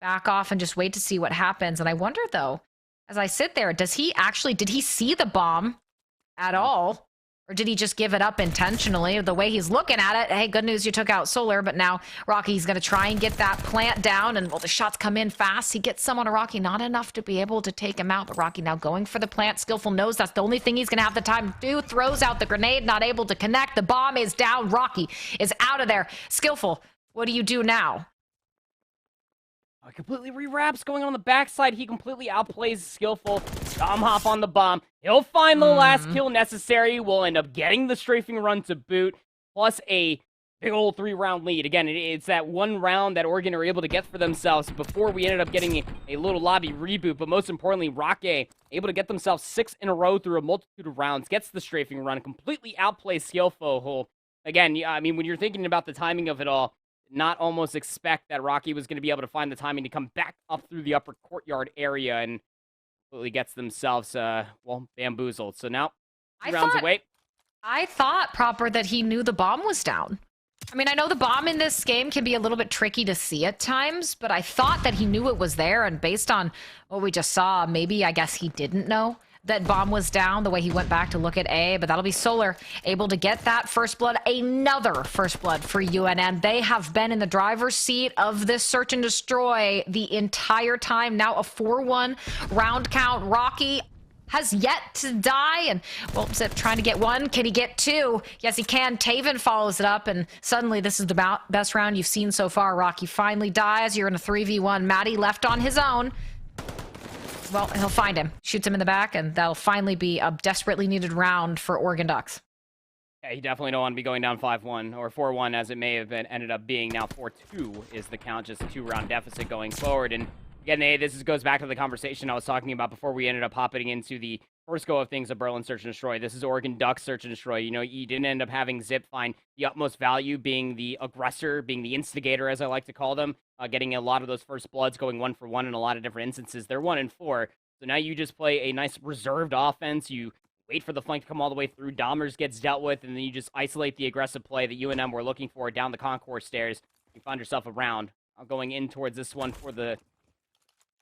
Back off and just wait to see what happens. And I wonder, though, as I sit there, did he see the bomb at all? Or did he just give it up intentionally? The way he's looking at it, hey, good news you took out Solar, but now Rocky's going to try and get that plant down, and, well, the shots come in fast. He gets someone to Rocky, not enough to be able to take him out, but Rocky now going for the plant. Skillful knows that's the only thing he's going to have the time to do. Throws out the grenade, not able to connect. The bomb is down. Rocky is out of there. Skillful, what do you do now? Completely rewraps going on the backside. He completely outplays Skillful. Dom hop on the bomb. He'll find the last kill necessary. We'll end up getting the strafing run to boot, plus a big old 3-round lead. Again, it's that one round that Oregon are able to get for themselves before we ended up getting a little lobby reboot. But most importantly, Rocky able to get themselves 6 in a row through a multitude of rounds, gets the strafing run, completely outplays Skillful, who, again, I mean, when you're thinking about the timing of it all, not almost expect that Rocky was going to be able to find the timing to come back up through the upper courtyard area, and completely gets themselves, well, bamboozled. So now, 2 rounds away. I thought, Proper, that he knew the bomb was down. I mean, I know the bomb in this game can be a little bit tricky to see at times, but I thought that he knew it was there, and based on what we just saw, maybe I guess he didn't know that bomb was down the way he went back to look at A, but that'll be Solar able to get that first blood, another first blood for UNM. They have been in the driver's seat of this search and destroy the entire time. Now a 4-1 round count. Rocky has yet to die, and well, Zip trying to get one. Can he get two? Yes, he can. Taven follows it up, and suddenly this is the best round you've seen so far. Rocky finally dies. You're in a 3v1. Maddie left on his own. Well, he'll find him. Shoots him in the back, and that'll finally be a desperately needed round for Oregon Ducks. Yeah, you definitely don't want to be going down 5-1 or 4-1 as it may have been, ended up being. Now 4-2 is the count, just a 2-round deficit going forward. And again, this goes back to the conversation I was talking about before we ended up hopping into the first go of things of Berlin Search and Destroy. This is Oregon Ducks Search and Destroy. You know, you didn't end up having Zip find the utmost value being the aggressor, being the instigator, as I like to call them, getting a lot of those first bloods, going 1-for-1 in a lot of different instances. They're 1-4. So now you just play a nice reserved offense. You wait for the flank to come all the way through. Dahmers gets dealt with, and then you just isolate the aggressive play that UNM were looking for down the concourse stairs. You find yourself a round. Going in towards this one for the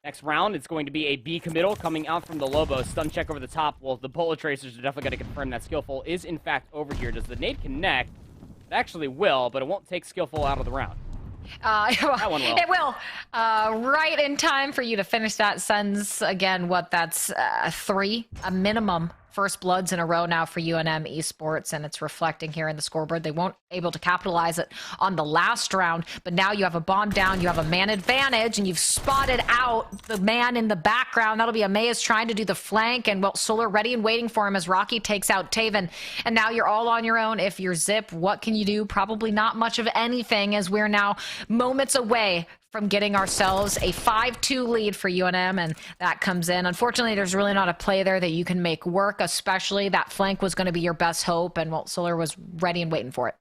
next round. It's going to be a B committal coming out from the Lobos. Stun check over the top. Well, the bullet tracers are definitely going to confirm that Skillful is in fact over here. Does the nade connect? It actually will, but it won't take Skillful out of the round. That one will. It will. Right in time for you to finish that sentence. Again, that's 3, a minimum first bloods in a row now for UNM Esports, and it's reflecting here in the scoreboard. They won't able to capitalize it on the last round, but now you have a bomb down, you have a man advantage, and you've spotted out the man in the background. That'll be Amaze trying to do the flank, and well, Solar ready and waiting for him as Rocky takes out Taven, and now you're all on your own. If you're Zip, what can you do? Probably not much of anything, as we're now moments away from getting ourselves a 5-2 lead for UNM, and that comes in. Unfortunately, there's really not a play there that you can make work, especially that flank was going to be your best hope, and well, Solar was ready and waiting for it.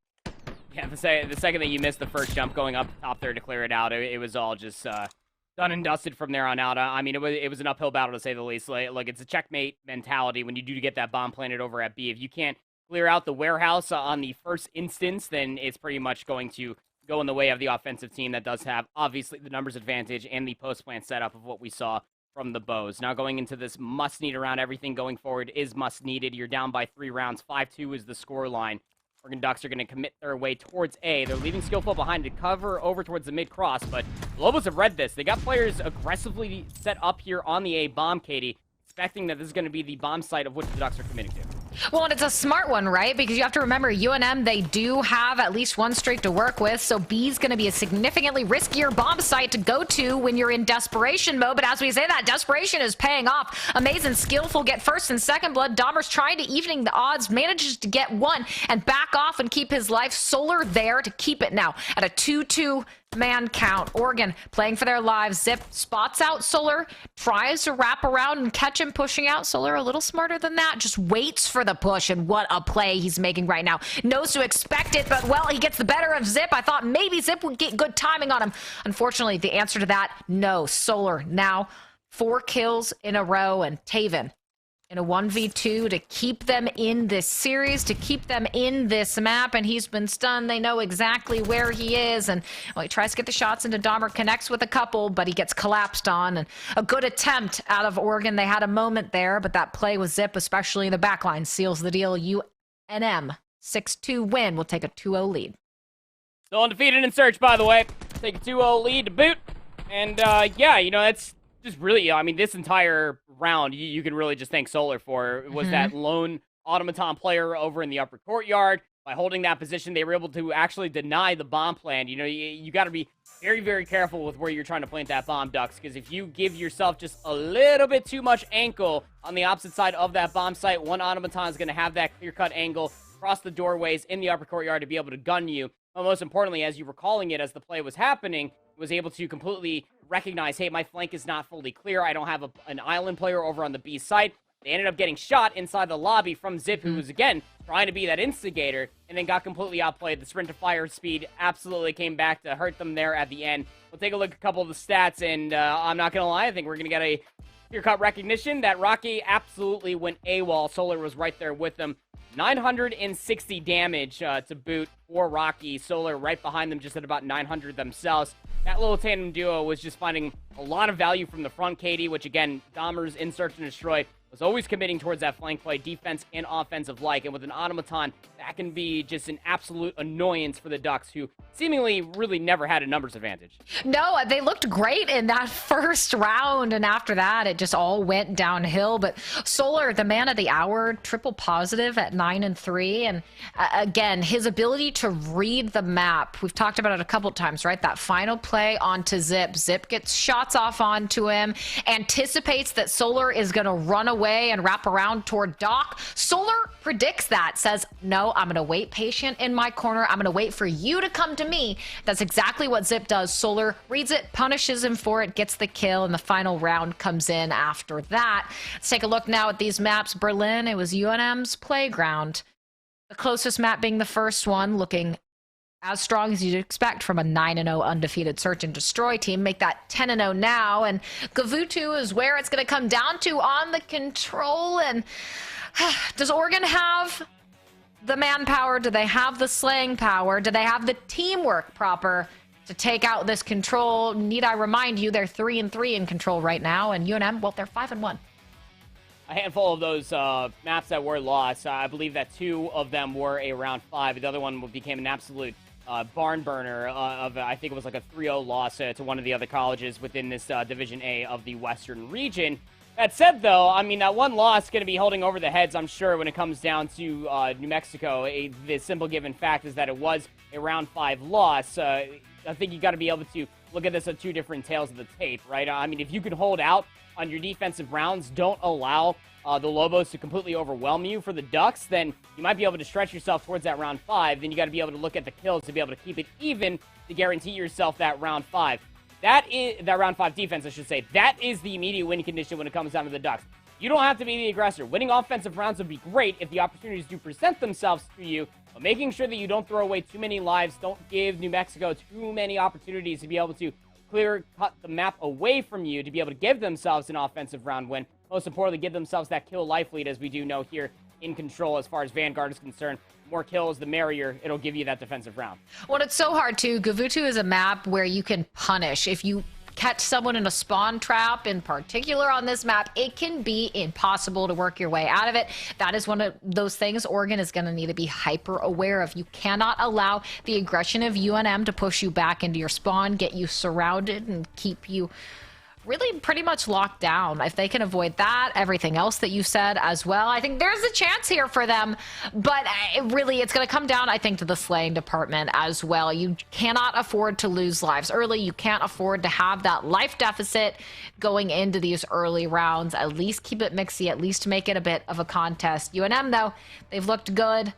Yeah, the second that you missed the first jump going up top there to clear it out, it was all just done and dusted from there on out. I mean, it was an uphill battle to say the least. Like it's a checkmate mentality when you do get that bomb planted over at B. If you can't clear out the warehouse on the first instance, then it's pretty much going to go in the way of the offensive team that does have, obviously, the numbers advantage and the post-plant setup of what we saw from the Bows. Now going into this must-need round, everything going forward is must-needed. You're down by 3 rounds. 5-2 is the score line. Oregon Ducks are going to commit their way towards A. They're leaving Skillful behind to cover over towards the mid-cross, but the Lobos have read this. They got players aggressively set up here on the A bomb, Katie, expecting that this is going to be the bomb site of which the Ducks are committing to. Well, and it's a smart one, right? Because you have to remember, UNM, they do have at least one streak to work with, so B's going to be a significantly riskier bomb site to go to when you're in desperation mode. But as we say that, desperation is paying off. Amazing, Skillful get first and second blood. Dahmer's trying to evening the odds, manages to get one and back off and keep his life. Solar there to keep it now at a 2-2 man count. Oregon playing for their lives. Zip spots out Solar, tries to wrap around and catch him pushing out. Solar a little smarter than that, just waits for the push, and what a play he's making right now. Knows to expect it, but well, he gets the better of Zip. I thought maybe Zip would get good timing on him. Unfortunately, the answer to that, no. Solar now 4 kills in a row, and Taven in a 1v2 to keep them in this series, to keep them in this map, and he's been stunned. They know exactly where he is, and well, he tries to get the shots into Dahmer, connects with a couple, but he gets collapsed on, and a good attempt out of Oregon. They had a moment there, but that play with Zip, especially in the backline, seals the deal. UNM 6-2 win. We'll take a 2-0 lead. Still undefeated in search, by the way. Take a 2-0 lead to boot, and yeah, you know, that's just really, I mean, this entire round, you can really just thank Solar for, was that lone automaton player over in the upper courtyard. By holding that position, they were able to actually deny the bomb plan. You know, you got to be very, very careful with where you're trying to plant that bomb, Ducks, because if you give yourself just a little bit too much ankle on the opposite side of that bomb site, one automaton is going to have that clear-cut angle across the doorways in the upper courtyard to be able to gun you. But most importantly, as you were calling it as the play was happening, was able to completely recognize, hey, my flank is not fully clear. I don't have an island player over on the B side. They ended up getting shot inside the lobby from Zip, who was, again, trying to be that instigator, and then got completely outplayed. The sprint to fire speed absolutely came back to hurt them there at the end. We'll take a look at a couple of the stats, and I'm not going to lie, I think we're going to get a clear-cut recognition that Rocky absolutely went AWOL. Solar was right there with them. 960 damage to boot for Rocky. Solar right behind them, just at about 900 themselves. That little tandem duo was just finding a lot of value from the front, Katie, which, again, Dahmer's in Search and Destroy was always committing towards that flank play, defense and offensive like. And with an automaton that can be just an absolute annoyance for the Ducks, who seemingly really never had a numbers advantage. No, they looked great in that first round, and after that, it just all went downhill. But Solar, the man of the hour, triple positive at 9-3, and again, his ability to read the map. We've talked about it a couple times, right? That final play onto Zip. Zip gets shots off onto him, anticipates that Solar is going to run away and wrap around toward Doc. Solar predicts that, says, no, I'm going to wait patient in my corner. I'm going to wait for you to come to me. That's exactly what Zip does. Solar reads it, punishes him for it, gets the kill, and the final round comes in after that. Let's take a look now at these maps. Berlin, it was UNM's playground. The closest map being the first one, looking as strong as you'd expect from a 9-0 undefeated search and destroy team. Make that 10-0 now, and Gavutu is where it's going to come down to on the control. And does Oregon have the manpower? Do they have the slaying power? Do they have the teamwork proper to take out this control? Need I remind you, they're 3-3 in control right now, and UNM, well, they're 5-1. A handful of those maps that were lost, I believe that 2 of them were a round 5. The other one became an absolute barn burner of, I think it was like a 3-0 loss to one of the other colleges within this Division A of the Western region. That said, though, I mean, that one loss is going to be holding over the heads, I'm sure, when it comes down to New Mexico. The simple given fact is that it was a round 5 loss. I think you got to be able to look at this at 2 different tails of the tape, right? I mean, if you can hold out on your defensive rounds, don't allow the Lobos to completely overwhelm you for the Ducks, then you might be able to stretch yourself towards that round 5. Then you got to be able to look at the kills to be able to keep it even to guarantee yourself that round 5. That round 5 defense, I should say. That is the immediate win condition when it comes down to the Ducks. You don't have to be the aggressor. Winning offensive rounds would be great if the opportunities do present themselves to you, but making sure that you don't throw away too many lives, don't give New Mexico too many opportunities to be able to cut the map away from you, to be able to give themselves an offensive round win. Most importantly, give themselves that kill life lead, as we do know here in control as far as Vanguard is concerned. More kills, the merrier. It'll give you that defensive round. Well, it's so hard, too. Gavutu is a map where you can punish. If you catch someone in a spawn trap, in particular on this map, it can be impossible to work your way out of it. That is one of those things Oregon is going to need to be hyper aware of. You cannot allow the aggression of UNM to push you back into your spawn, get you surrounded, and keep you really pretty much locked down. If they can avoid that, everything else that you said as well, I think there's a chance here for them. But it's going to come down, I think, to the slaying department as well. You cannot afford to lose lives early. You can't afford to have that life deficit going into these early rounds. At least keep it mixy, at least make it a bit of a contest. UNM, though, they've looked good.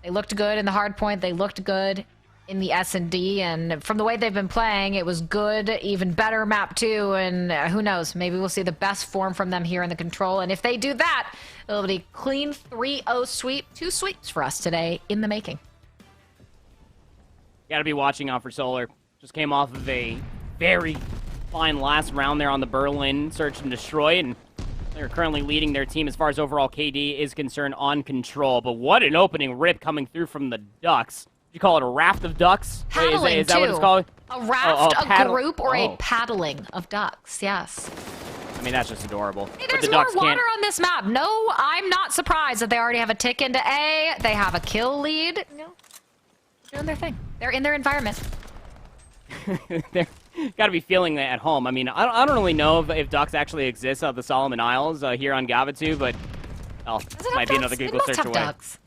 They looked good in the hard point. They looked good in the S&D, and from the way they've been playing, it was good, even better map 2, and who knows, maybe we'll see the best form from them here in the control, and if they do that, it'll be clean 3-0 sweep. 2 sweeps for us today in the making. Gotta be watching out for Solar. Just came off of a very fine last round there on the Berlin Search and Destroy, and they're currently leading their team as far as overall KD is concerned on control, but what an opening rip coming through from the Ducks. You call it a raft of ducks? Paddling, is that what it's called? A raft, a group, or a paddling of ducks, yes. I mean, that's just adorable. Hey, there's more water on this map. No, I'm not surprised that they already have a tick into A. They have a kill lead. No, doing their thing. They're in their environment. They're got to be feeling that at home. I mean, I don't really know if ducks actually exist on the Solomon Isles here on Gavutu, but might be another Google search away. Ducks.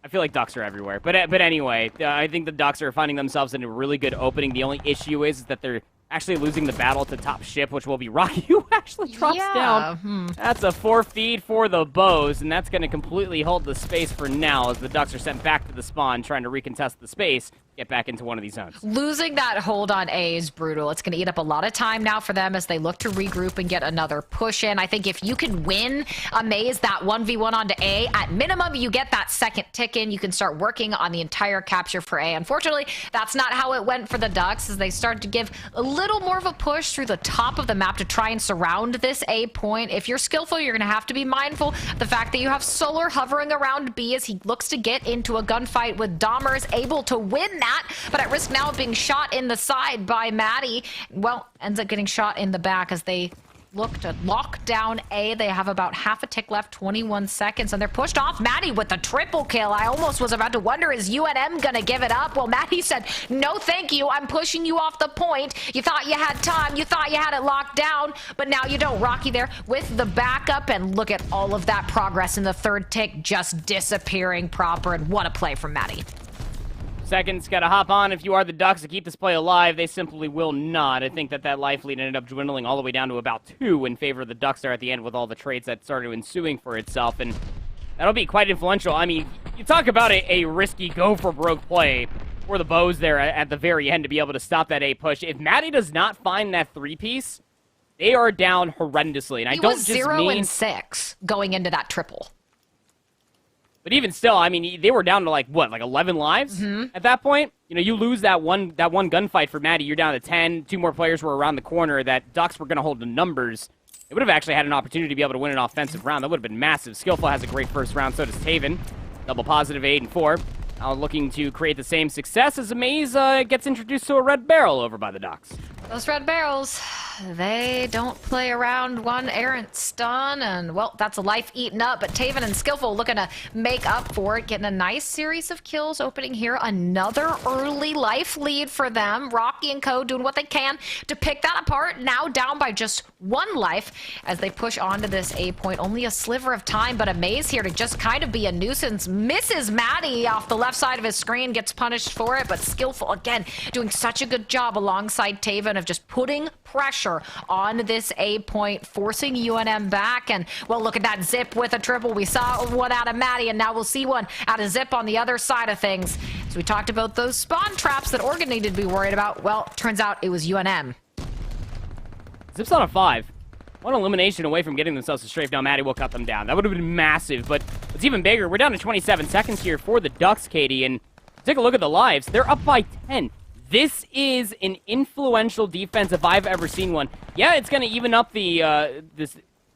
I feel like ducks are everywhere. But anyway, I think the Ducks are finding themselves in a really good opening. The only issue is that they're actually losing the battle to top ship, which will be Rocky, who actually drops down. That's a 4 feed for the Bows, and that's going to completely hold the space for now as the Ducks are sent back to the spawn, trying to recontest the space, get back into one of these zones. Losing that hold on A is brutal. It's going to eat up a lot of time now for them as they look to regroup and get another push in. I think if you can win a maze, that 1v1 onto A, at minimum, you get that second tick in. You can start working on the entire capture for A. Unfortunately, that's not how it went for the Ducks as they start to give a little more of a push through the top of the map to try and surround this A point. If you're skillful, you're going to have to be mindful the fact that you have Solar hovering around B as he looks to get into a gunfight with Dahmer, is able to win that, but at risk now of being shot in the side by Maddie. Well, ends up getting shot in the back as they look to lock down A. They have about half a tick left, 21 seconds, and they're pushed off. Maddie with the triple kill. I almost was about to wonder, is UNM gonna give it up? Well, Maddie said, no thank you, I'm pushing you off the point. You thought you had time, you thought you had it locked down, but now you don't. Rocky there with the backup, and look at all of that progress in the third tick just disappearing proper, and what a play from Maddie. Seconds, gotta hop on if you are the Ducks to keep this play alive. They simply will not. I think that life lead ended up dwindling all the way down to about 2 in favor of the Ducks there at the end with all the trades that started ensuing for itself, and that'll be quite influential. I mean, you talk about a risky go-for-broke play for the Bows there at the very end to be able to stop that A push. If Maddie does not find that 3-piece, they are down horrendously, and I don't just mean... He was 0 and 6 going into that triple. But even still, I mean, they were down to, like 11 lives at that point? You know, you lose that one gunfight for Maddie, you're down to 10. 2 more players were around the corner that Ducks were going to hold the numbers. They would have actually had an opportunity to be able to win an offensive round. That would have been massive. Skillful has a great first round, so does Taven. Double positive 8 and 4. Now looking to create the same success as Amaze gets introduced to a red barrel over by the Ducks. Those red barrels, they don't play around. One errant stun, and, well, that's a life eaten up. But Taven and Skillful looking to make up for it, getting a nice series of kills opening here. Another early life lead for them. Rocky and Co doing what they can to pick that apart. Now down by just 1 life as they push onto this A point. Only a sliver of time, but Amaze here to just kind of be a nuisance. Misses Maddie off the left side of his screen, gets punished for it, but Skillful, again, doing such a good job alongside Taven of just putting pressure on this A point, forcing UNM back. And, well, look at that Zip with a triple. We saw one out of Maddie, and now we'll see one out of Zip on the other side of things. So we talked about those spawn traps that Oregon needed to be worried about. Well, turns out it was UNM. Zip's on a 5. One elimination away from getting themselves to strafe. Now Maddie will cut them down. That would have been massive, but what's even bigger, we're down to 27 seconds here for the Ducks, Katie, and take a look at the lives. They're up by 10. This is an influential defense if I've ever seen one. Yeah, it's going to even up the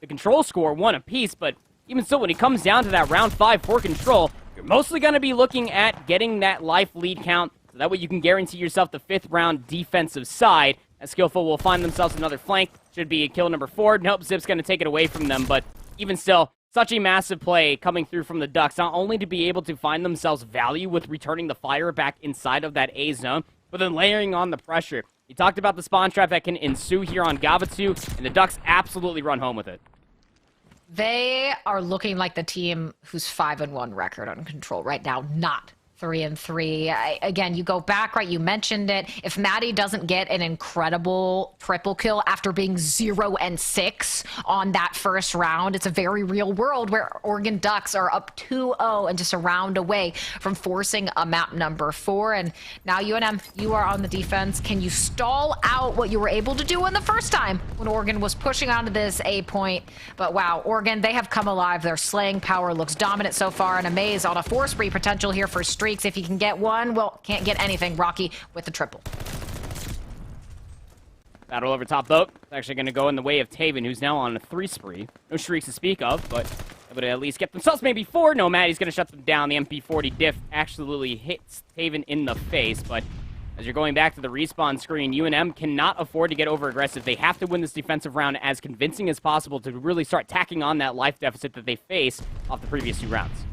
control score 1 apiece, but even still, when it comes down to that round 5 for control, you're mostly going to be looking at getting that life lead count, so that way you can guarantee yourself the 5th round defensive side. As Skillful will find themselves another flank. Should be kill number 4. Nope, Zip's going to take it away from them, but even still, such a massive play coming through from the Ducks, not only to be able to find themselves value with returning the fire back inside of that A zone, but then layering on the pressure. You talked about the spawn trap that can ensue here on Gavatsu, and the Ducks absolutely run home with it. They are looking like the team who's 5-1 record on control right now, not 3-3. Again, you go back, right? You mentioned it. If Maddie doesn't get an incredible triple kill after being 0 and 6 on that first round, it's a very real world where Oregon Ducks are up 2-0 and just a round away from forcing a map number 4. And now UNM, you are on the defense. Can you stall out what you were able to do in the first time when Oregon was pushing onto this A point? But wow, Oregon, they have come alive. Their slaying power looks dominant so far, and Amaze on a 4-spree potential here for Streak. If you can get one, well, can't get anything. Rocky with the triple. Battle over top boat. It's actually going to go in the way of Taven, who's now on a 3-spree. No streaks to speak of, but able to at least get themselves maybe 4. No, Maddie's going to shut them down. The MP40 diff absolutely hits Taven in the face, but as you're going back to the respawn screen, UNM cannot afford to get over-aggressive. They have to win this defensive round as convincing as possible to really start tacking on that life deficit that they face off the previous 2 rounds.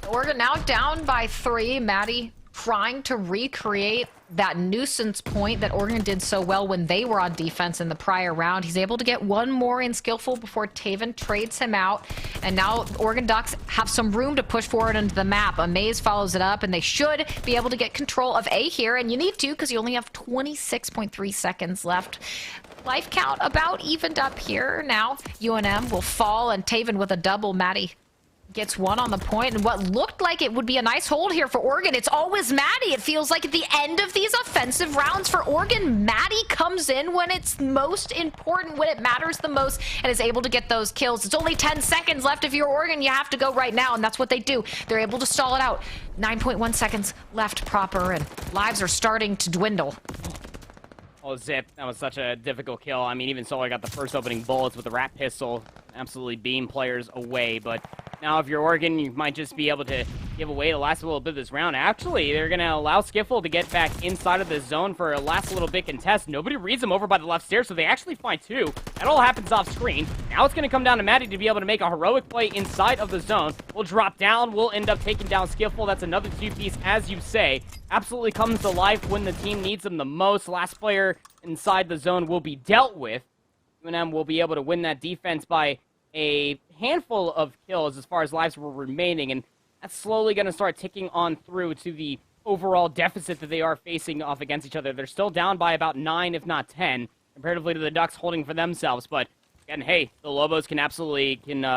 Oregon now down by 3. Maddie trying to recreate that nuisance point that Oregon did so well when they were on defense in the prior round. He's able to get one more in Skillful before Taven trades him out. And now Oregon Ducks have some room to push forward into the map. Amaze follows it up, and they should be able to get control of A here. And you need to, because you only have 26.3 seconds left. Life count about evened up here. Now UNM will fall, and Taven with a double. Maddie gets one on the point, and what looked like it would be a nice hold here for Oregon. It's always Maddie. It feels like at the end of these offensive rounds for Oregon, Maddie comes in when it's most important, when it matters the most, and is able to get those kills. It's only 10 seconds left. If you're Oregon, you have to go right now, and that's what they do. They're able to stall it out. 9.1 seconds left proper, and lives are starting to dwindle. Oh, Zip, that was such a difficult kill. I mean, even Solar got the first opening bullets with the rat pistol. Absolutely beam players away, but now if you're Oregon, you might just be able to give away the last little bit of this round. Actually, they're going to allow Skiffle to get back inside of the zone for a last little bit contest. Nobody reads him over by the left stairs, so they actually find two. That all happens off screen. Now it's going to come down to Maddie to be able to make a heroic play inside of the zone. We'll drop down. We'll end up taking down Skiffle. That's another two-piece, as you say. Absolutely comes to life when the team needs them the most. Last player inside the zone will be dealt with. UNM will be able to win that defense by a handful of kills as far as lives were remaining, and that's slowly going to start ticking on through to the overall deficit that they are facing off against each other. They're still down by about 9, if not 10, comparatively to the Ducks holding for themselves. But, again, hey, the Lobos can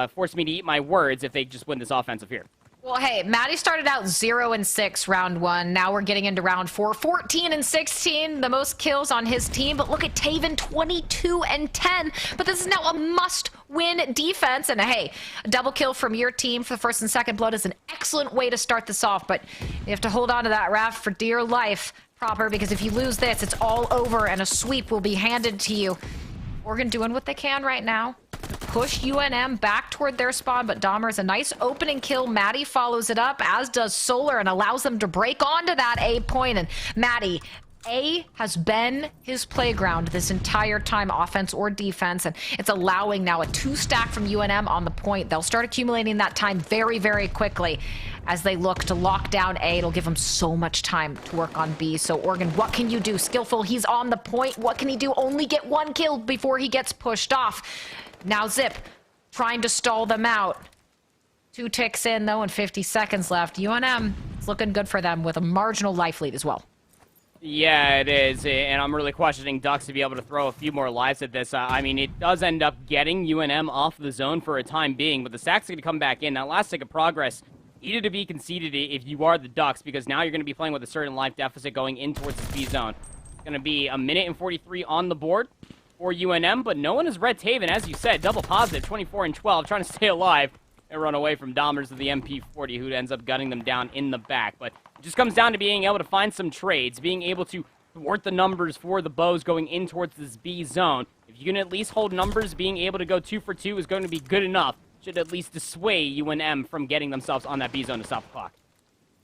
force me to eat my words if they just win this offensive here. Well, hey, Maddie started out 0-6 round 1. Now we're getting into round 4. 14-16, the most kills on his team. But look at Taven, 22-10. But this is now a must-win defense. And hey, a double kill from your team for the first and second blood is an excellent way to start this off. But you have to hold on to that raft for dear life, Proper, because if you lose this, it's all over and a sweep will be handed to you. Oregon doing what they can right now. Push UNM back toward their spawn, but Dahmer's a nice opening kill. Maddie follows it up, as does Solar, and allows them to break onto that A point. And Maddie, A has been his playground this entire time, offense or defense, and it's allowing now a 2-stack from UNM on the point. They'll start accumulating that time very, very quickly as they look to lock down A. It'll give them so much time to work on B. So Oregon, what can you do? Skillful, he's on the point. What can he do? Only get 1 kill before he gets pushed off. Now Zip trying to stall them out. 2 ticks in, though, and 50 seconds left. UNM is looking good for them with a marginal life lead as well. Yeah, it is, and I'm really questioning Ducks to be able to throw a few more lives at this. I mean, it does end up getting UNM off the zone for a time being, but the stack's going to come back in. That last tick of progress needed to be conceded if you are the Ducks, because now you're going to be playing with a certain life deficit going in towards the B zone. It's going to be 1:43 on the board for UNM, but no one has read Taven, as you said, double positive, 24-12, trying to stay alive and run away from Dahmers of the MP40, who ends up gunning them down in the back. But it just comes down to being able to find some trades, being able to thwart the numbers for the Bows going in towards this B zone. If you can at least hold numbers, being able to go 2 for 2 is going to be good enough. Should at least dissuade UNM from getting themselves on that B zone to stop the clock.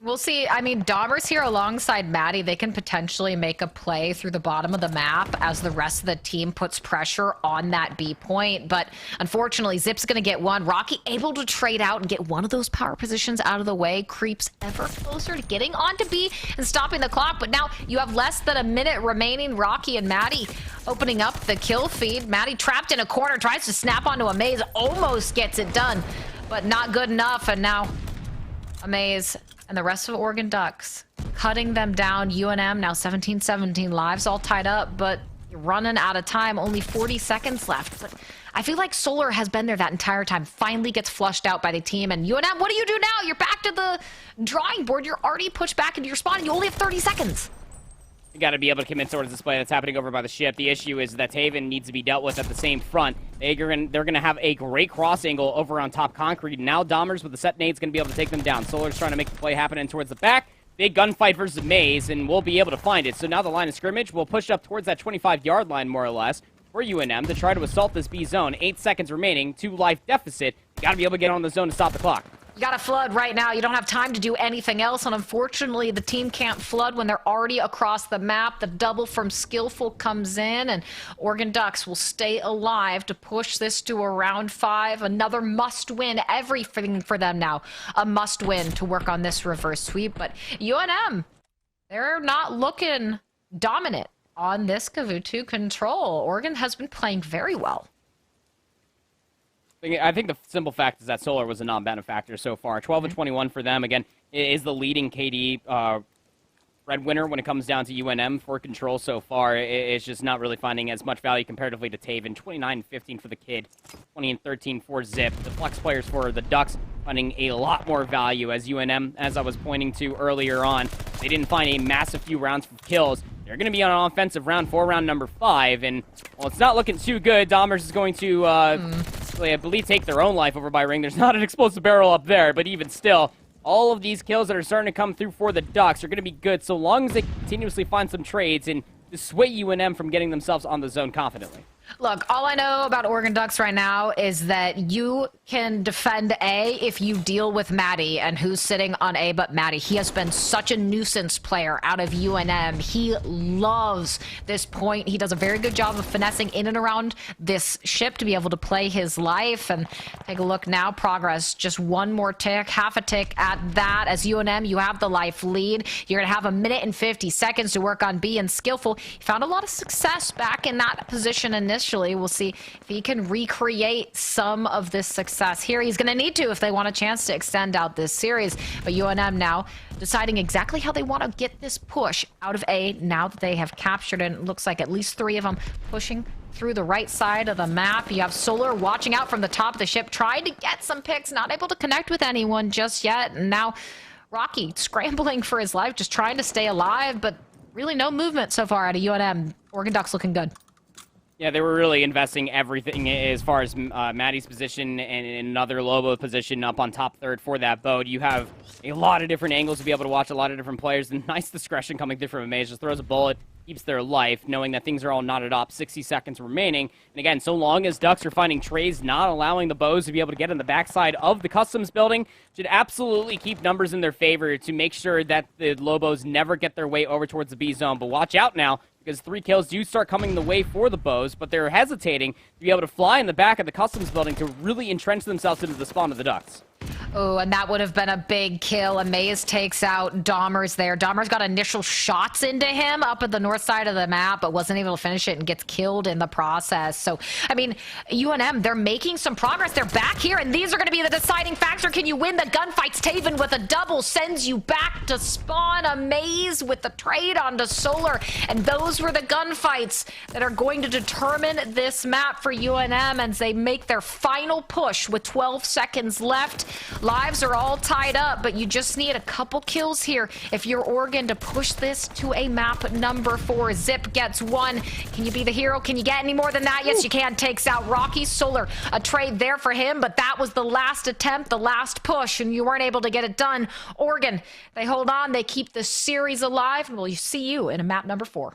We'll see. I mean, Dahmer's here alongside Maddie. They can potentially make a play through the bottom of the map as the rest of the team puts pressure on that B point. But unfortunately, Zip's going to get one. Rocky able to trade out and get one of those power positions out of the way. Creeps ever closer to getting onto B and stopping the clock. But now you have less than a minute remaining. Rocky and Maddie opening up the kill feed. Maddie trapped in a corner, tries to snap onto a maze, almost gets it done, but not good enough. And now a maze and the rest of Oregon Ducks cutting them down. UNM now 17-17 lives all tied up, but you're running out of time. Only 40 seconds left. But I feel like Solar has been there that entire time. Finally gets flushed out by the team. And UNM, what do you do now? You're back to the drawing board. You're already pushed back into your spawn, and you only have 30 seconds. You got to be able to commit towards this play that's happening over by the ship. The issue is that Taven needs to be dealt with at the same front. They're going to have a great cross angle over on top concrete. Now Dahmers with the set nade's going to be able to take them down. Solar's trying to make the play happen in towards the back. Big gunfight versus Maze, and we'll be able to find it. So now the line of scrimmage will push up towards that 25-yard line, more or less, for UNM to try to assault this B zone. 8 seconds remaining, 2 life deficit. You got to be able to get on the zone to stop the clock. You got to flood right now. You don't have time to do anything else, and unfortunately, the team can't flood when they're already across the map. The double from Skillful comes in, and Oregon Ducks will stay alive to push this to a round 5. Another must-win. Everything for them now. A must-win to work on this reverse sweep, but UNM, they're not looking dominant on this Kavutu control. Oregon has been playing very well. I think the simple fact is that Solar was a non-benefactor so far. 12-21 for them, again, is the leading KD breadwinner when it comes down to UNM for control so far. It's just not really finding as much value comparatively to Taven. 29-15 for the Kid, 20-13 for Zip. The flex players for the Ducks finding a lot more value as UNM, as I was pointing to earlier on. They didn't find a massive few rounds for kills. They're going to be on an offensive round 4, round number 5, and, well, it's not looking too good. Dahmers is going to, I believe, take their own life over by ring. There's not an explosive barrel up there, but even still, all of these kills that are starting to come through for the Ducks are going to be good so long as they continuously find some trades and dissuade UNM from getting themselves on the zone confidently. Look, all I know about Oregon Ducks right now is that you can defend A if you deal with Maddie, and who's sitting on A but Maddie. He has been such a nuisance player out of UNM. He loves this point. He does a very good job of finessing in and around this ship to be able to play his life. And take a look now, progress, just one more tick, half a tick at that. As UNM, you have the life lead. You're going to have 1:50 to work on B and skillful. He found a lot of success back in that position initially. We'll see if he can recreate some of this success here. He's going to need to if they want a chance to extend out this series. But UNM now deciding exactly how they want to get this push out of A now that they have captured it. It looks like at least 3 of them pushing through the right side of the map. You have Solar watching out from the top of the ship, trying to get some picks, not able to connect with anyone just yet. And now Rocky scrambling for his life, just trying to stay alive, but really no movement so far out of UNM. Oregon Ducks looking good. Yeah, they were really investing everything as far as Maddie's position and another Lobo position up on top third for that boat. You have a lot of different angles to be able to watch a lot of different players, and nice discretion coming through from Amaze. Just throws a bullet, keeps their life, knowing that things are all knotted up, 60 seconds remaining. And again, so long as Ducks are finding trades, not allowing the bows to be able to get in the backside of the customs building, should absolutely keep numbers in their favor to make sure that the Lobos never get their way over towards the B zone. But watch out now, because 3 kills do start coming the way for the bows, but they're hesitating to be able to fly in the back of the customs building to really entrench themselves into the spawn of the Ducks. Oh, and that would have been a big kill. Amaze takes out Dahmer's there. Dahmer's got initial shots into him up at the north side of the map, but wasn't able to finish it and gets killed in the process. So, I mean, UNM, they're making some progress. They're back here, and these are going to be the deciding factor. Can you win the gunfights? Taven with a double sends you back to spawn. Amaze with the trade onto Solar, and those were the gunfights that are going to determine this map for UNM as they make their final push with 12 seconds left. Lives are all tied up, but you just need a couple kills here if you're Oregon to push this to a map number 4. Zip gets 1. Can you be the hero? Can you get any more than that? Yes, you can. Takes out Rocky. Solar, a trade there for him, but that was the last attempt, the last push, and you weren't able to get it done. Oregon, they hold on. They keep the series alive, and we'll see you in a map number 4.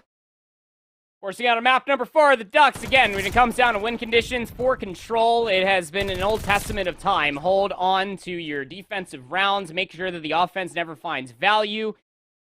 Forcing out a map number 4, the Ducks, again, when it comes down to win conditions for control, it has been an old testament of time. Hold on to your defensive rounds, make sure that the offense never finds value,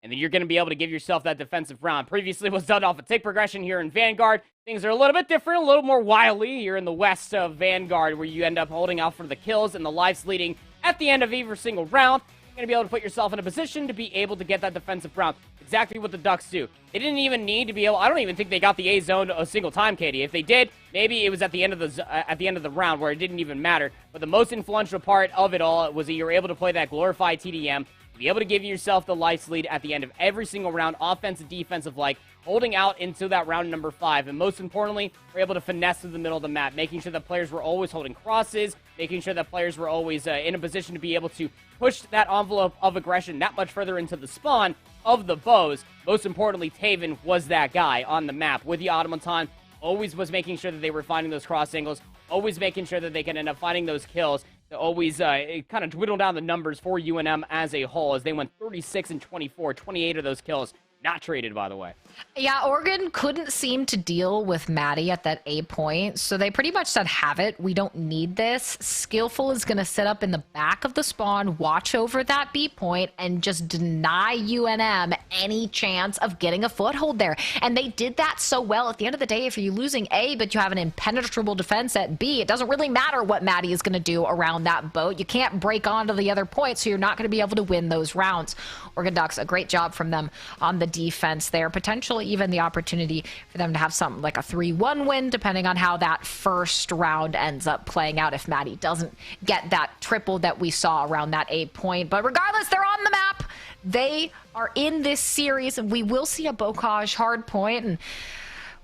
and then you're going to be able to give yourself that defensive round. Previously was done off a tick progression here in Vanguard. Things are a little bit different, a little more wily here in the west of Vanguard, where you end up holding out for the kills and the lives leading at the end of every single round. You're going to be able to put yourself in a position to be able to get that defensive round. Exactly what the Ducks do. They didn't even need to be able. I don't even think they got the A zone a single time, Katie. If they did, maybe it was at the end of the round where it didn't even matter. But the most influential part of it all was that you were able to play that glorified TDM, be able to give yourself the life lead at the end of every single round, offensive, defensive, like holding out into that round number 5. And most importantly, we're able to finesse through the middle of the map, making sure that players were always holding crosses, making sure that players were always in a position to be able to push that envelope of aggression that much further into the spawn of the bows. Most importantly, Taven was that guy on the map with the automaton, always was making sure that they were finding those cross angles, always making sure that they can end up finding those kills, to always kind of dwindle down the numbers for UNM as a whole, as they went 36 and 24, 28 of those kills not traded, by the way. Yeah, Oregon couldn't seem to deal with Maddie at that A point, so they pretty much said, have it. We don't need this. Skillful is going to sit up in the back of the spawn, watch over that B point, and just deny UNM any chance of getting a foothold there. And they did that so well. At the end of the day, if you're losing A, but you have an impenetrable defense at B, it doesn't really matter what Maddie is going to do around that boat. You can't break onto the other point, so you're not going to be able to win those rounds. Oregon Ducks, a great job from them on the defense there. Potentially even the opportunity for them to have something like a 3-1 win, depending on how that first round ends up playing out if Maddie doesn't get that triple that we saw around that A point. But regardless, they're on the map. They are in this series, and we will see a Bocage hard point. And,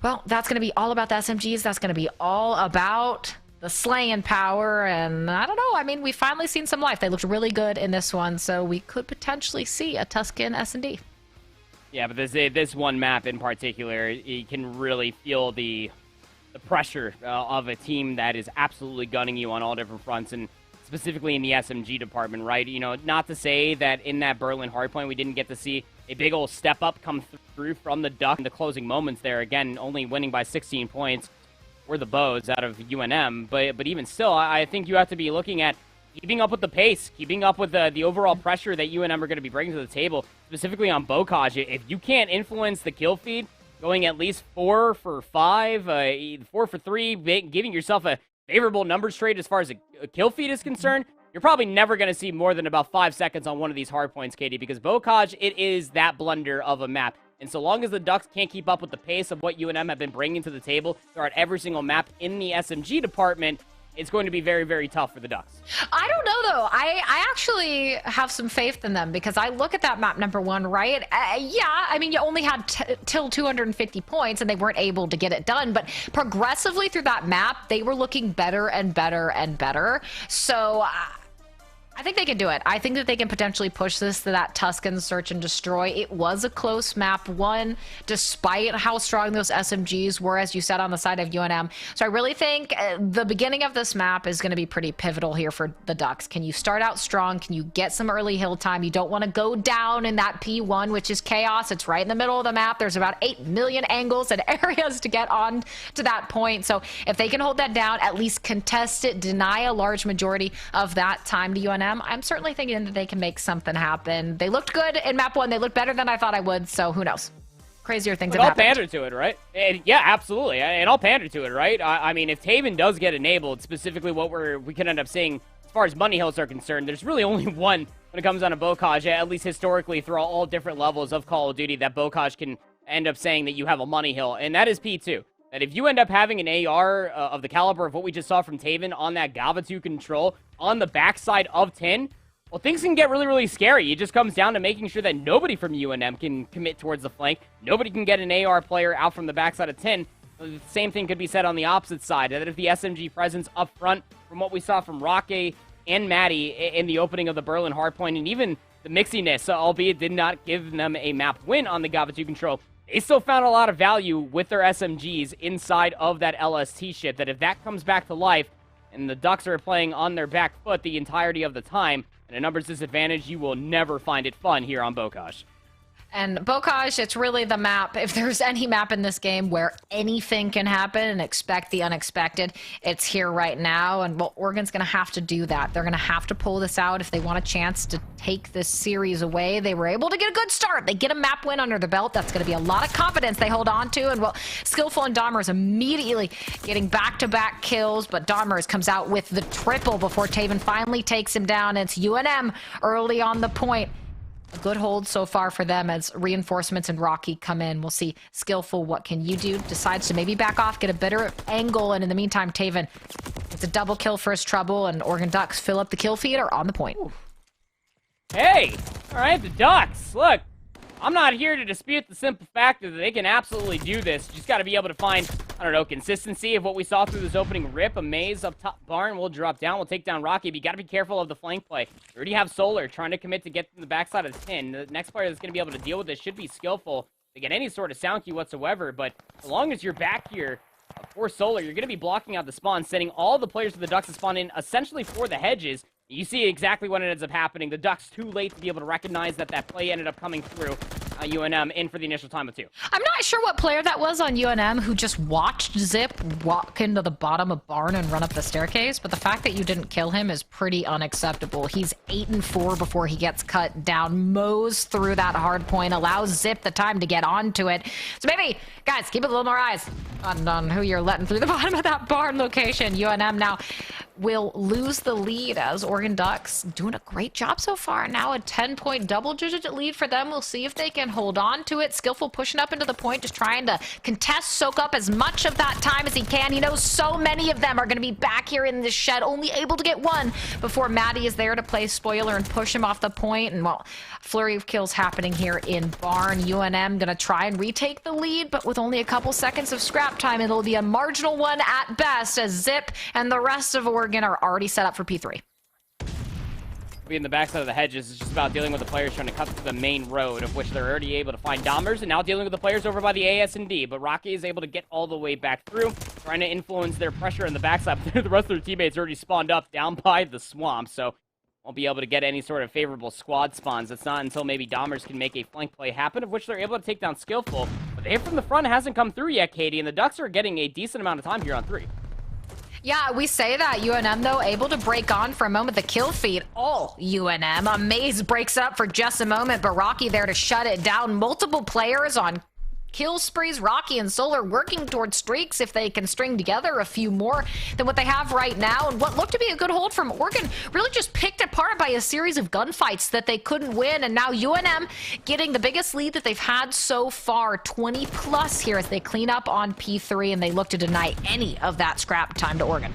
well, that's going to be all about the SMGs. That's going to be all about the slaying power, and I don't know. I mean, we've finally seen some life. They looked really good in this one, so we could potentially see a Tuscan S&D. Yeah, but this one map in particular, you can really feel the pressure of a team that is absolutely gunning you on all different fronts, and specifically in the SMG department, right? You know, not to say that in that Berlin hardpoint we didn't get to see a big old step up come through from the Duck in the closing moments there. Again, only winning by 16 points. or the bows out of UNM. But even still, I think you have to be looking at keeping up with the pace, keeping up with the overall pressure that UNM are going to be bringing to the table, specifically on Bocage. If you can't influence the kill feed, going at least 4 for 5, 4 for 3, giving yourself a favorable numbers trade as far as a kill feed is concerned, you're probably never going to see more than about 5 seconds on one of these hard points, Katie, because Bocage, it is that blunder of a map. And so long as the Ducks can't keep up with the pace of what UNM have been bringing to the table throughout every single map in the SMG department, it's going to be very, very tough for the Ducks. I don't know, though. I actually have some faith in them because I look at that map number 1, right? Yeah, I mean, you only had till 250 points and they weren't able to get it done. But progressively through that map, they were looking better and better and better. So I think they can do it. I think that they can potentially push this to that Tuscan search and destroy. It was a close map 1, despite how strong those SMGs were, as you said, on the side of UNM. So I really think the beginning of this map is going to be pretty pivotal here for the Ducks. Can you start out strong? Can you get some early hill time? You don't want to go down in that P1, which is chaos. It's right in the middle of the map. There's about 8 million angles and areas to get on to that point. So if they can hold that down, at least contest it, deny a large majority of that time to UNM, I'm certainly thinking that they can make something happen. They looked good in map 1. They looked better than I thought I would, so who knows? Crazier things have happened. I'll pander to it, right? And yeah, absolutely. And I'll pander to it, right? I mean, if Taven does get enabled, specifically what we could end up seeing as far as money hills are concerned, there's really only one when it comes down to Bocage, at least historically through all different levels of Call of Duty, that Bocage can end up saying that you have a money hill, and that is P2. That if you end up having an AR of the caliber of what we just saw from Taven on that Gava 2 control on the backside of 10, well, things can get really, really scary. It just comes down to making sure that nobody from UNM can commit towards the flank. Nobody can get an AR player out from the backside of 10. The same thing could be said on the opposite side, that if the SMG presence up front, from what we saw from Roque and Maddie in the opening of the Berlin hardpoint, and even the mixiness, albeit did not give them a map win on the Gava 2 control, they still found a lot of value with their SMGs inside of that LST ship, that if that comes back to life, and the Ducks are playing on their back foot the entirety of the time, and a numbers disadvantage, you will never find it fun here on Bocage. And Bocage, it's really the map. If there's any map in this game where anything can happen and expect the unexpected, it's here right now. And well, Oregon's going to have to do that. They're going to have to pull this out if they want a chance to take this series away. They were able to get a good start. They get a map win under the belt. That's going to be a lot of confidence they hold on to. And well, Skillful and Dahmers immediately getting back-to-back kills, but Dahmers comes out with the triple before Taven finally takes him down. It's UNM early on the point. A good hold so far for them as reinforcements and Rocky come in. We'll see Skillful, what can you do? Decides to maybe back off, get a better angle, and in the meantime, Taven gets a double kill for his trouble, and Oregon Ducks fill up the kill feeder on the point. Ooh. Hey! Alright, the Ducks! Look, I'm not here to dispute the simple fact that they can absolutely do this. You just got to be able to find, I don't know, consistency of what we saw through this opening rip. A maze up top barn will drop down. We'll take down Rocky, but you got to be careful of the flank play. You already have Solar trying to commit to get to the backside of the 10. The next player that's going to be able to deal with this should be Skillful to get any sort of sound cue whatsoever, but as long as you're back here for Solar, you're going to be blocking out the spawn, sending all the players of the Ducks to spawn in essentially for the hedges. You see exactly what ends up happening. The Ducks too late to be able to recognize that that play ended up coming through. UNM in for the initial time of 2. I'm not sure what player that was on UNM who just watched Zip walk into the bottom of barn and run up the staircase, but the fact that you didn't kill him is pretty unacceptable. He's 8-4 before he gets cut down, mows through that hard point, allows Zip the time to get onto it. So maybe, guys, keep a little more eyes on who you're letting through the bottom of that barn location. UNM now will lose the lead as Oregon Ducks doing a great job so far. Now a 10-point double-digit lead for them. We'll see if they can hold on to it. Skillful pushing up into the point, just trying to contest, soak up as much of that time as he can. He knows so many of them are going to be back here in this shed, only able to get one before Maddie is there to play spoiler and push him off the point. And well, flurry of kills happening here in barn. UNM going to try and retake the lead, but with only a couple seconds of scrap time, it'll be a marginal one at best as Zip and the rest of Oregon are already set up for P3. Being the backside of the hedges is just about dealing with the players trying to cut to the main road, of which they're already able to find Dahmers, and now dealing with the players over by the AS&D. But Rocky is able to get all the way back through, trying to influence their pressure in the backside. But the rest of their teammates already spawned up down by the swamp, so won't be able to get any sort of favorable squad spawns. It's not until maybe Dahmers can make a flank play happen, of which they're able to take down Skillful. But the hit from the front hasn't come through yet, Katie, and the Ducks are getting a decent amount of time here on 3. Yeah, we say that. UNM, though, able to break on for a moment. The kill feed, all UNM. Amaze breaks up for just a moment, but Rocky there to shut it down. Multiple players on kill sprees. Rocky and Solar working towards streaks if they can string together a few more than what they have right now. And what looked to be a good hold from Oregon really just picked apart by a series of gunfights that they couldn't win. And now UNM getting the biggest lead that they've had so far, 20 plus here as they clean up on P3 and they look to deny any of that scrap time to Oregon.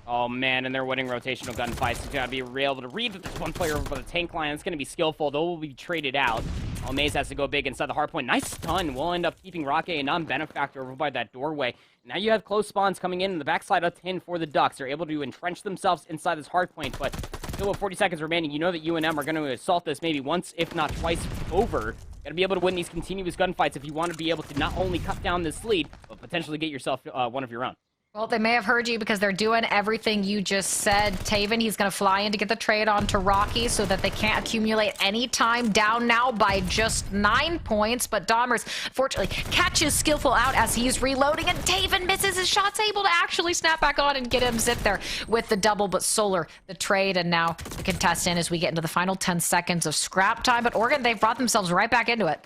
Oh, man, and they're winning rotational gunfights. You gotta be able to read that there's one player over by the tank line. It's gonna be skillful. They'll be traded out. Maze has to go big inside the hard point. Nice stun. We'll end up keeping Rocky a non-benefactor over by that doorway. Now you have close spawns coming in the backside of 10 for the Ducks. They're able to entrench themselves inside this hard point, but still with 40 seconds remaining, you know that UNM are going to assault this maybe once, if not twice over. Got to be able to win these continuous gunfights if you want to be able to not only cut down this lead, but potentially get yourself one of your own. Well, they may have heard you because they're doing everything you just said. Taven, he's going to fly in to get the trade on to Rocky so that they can't accumulate any time. Down now by just 9 points, but Dahmers, fortunately, catches Skillful out as he's reloading, and Taven misses his shots, able to actually snap back on and get him zip there with the double, but Solar, the trade, and now the contestant as we get into the final 10 seconds of scrap time. But Oregon, they've brought themselves right back into it.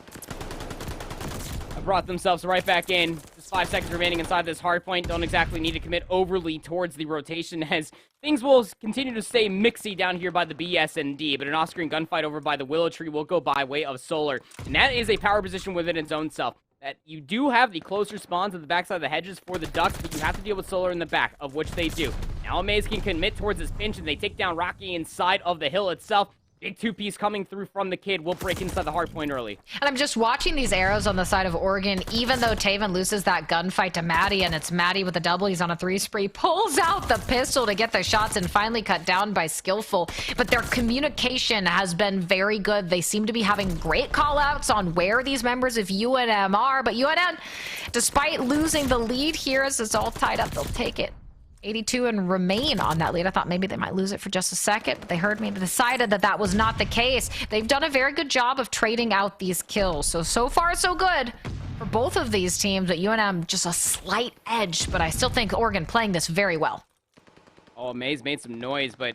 Brought themselves right back in. Just 5 seconds remaining inside this hard point. Don't exactly need to commit overly towards the rotation as things will continue to stay mixy down here by the BSND, but an off-screen gunfight over by the Willow Tree will go by way of Solar. And that is a power position within its own self. That you do have the closer spawns at the backside of the hedges for the Ducks, but you have to deal with Solar in the back, of which they do. Now Amaze can commit towards this pinch, and they take down Rocky inside of the hill itself. Big two-piece coming through from the kid will break inside the hard point early. And I'm just watching these arrows on the side of Oregon, even though Taven loses that gunfight to Maddie, and it's Maddie with a double. He's on a 3 spree, pulls out the pistol to get the shots and finally cut down by Skillful. But their communication has been very good. They seem to be having great call-outs on where these members of UNM are. But UNM, despite losing the lead here, as it's all tied up, they'll take it. 82 and remain on that lead. I thought maybe they might lose it for just a second, but they heard me and decided that that was not the case. They've done a very good job of trading out these kills. So far, so good for both of these teams, but UNM just a slight edge, but I still think Oregon playing this very well. Oh, Amaze made some noise, but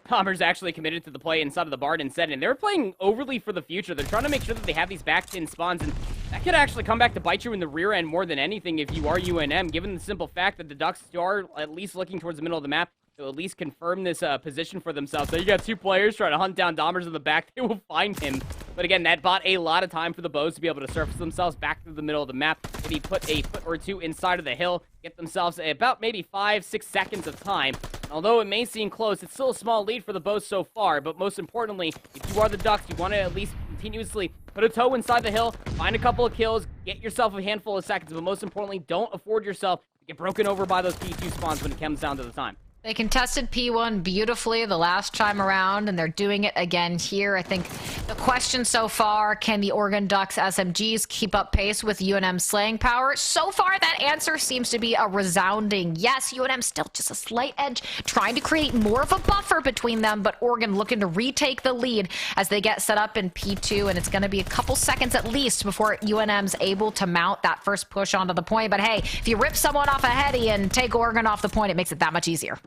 Dahmers actually committed to the play inside of the barn instead, and they're playing overly for the future. They're trying to make sure that they have these back 10 spawns, and that could actually come back to bite you in the rear end more than anything if you are UNM, given the simple fact that the Ducks are at least looking towards the middle of the map to at least confirm this position for themselves. So you got 2 players trying to hunt down Dahmers in the back. They will find him. But again, that bought a lot of time for the Bows to be able to surface themselves back through the middle of the map. Maybe put a foot or 2 inside of the hill, get themselves about maybe 5-6 seconds of time. Although it may seem close, it's still a small lead for the Bows so far. But most importantly, if you are the Ducks, you want to at least continuously put a toe inside the hill, find a couple of kills, get yourself a handful of seconds. But most importantly, don't afford yourself to get broken over by those P2 spawns when it comes down to the time. They contested P1 beautifully the last time around, and they're doing it again here. I think the question so far, can the Oregon Ducks SMGs keep up pace with UNM's slaying power? So far, that answer seems to be a resounding yes. UNM still just a slight edge, trying to create more of a buffer between them, but Oregon looking to retake the lead as they get set up in P2, and it's going to be a couple seconds at least before UNM's able to mount that first push onto the point. But hey, if you rip someone off a heady and take Oregon off the point, it makes it that much easier.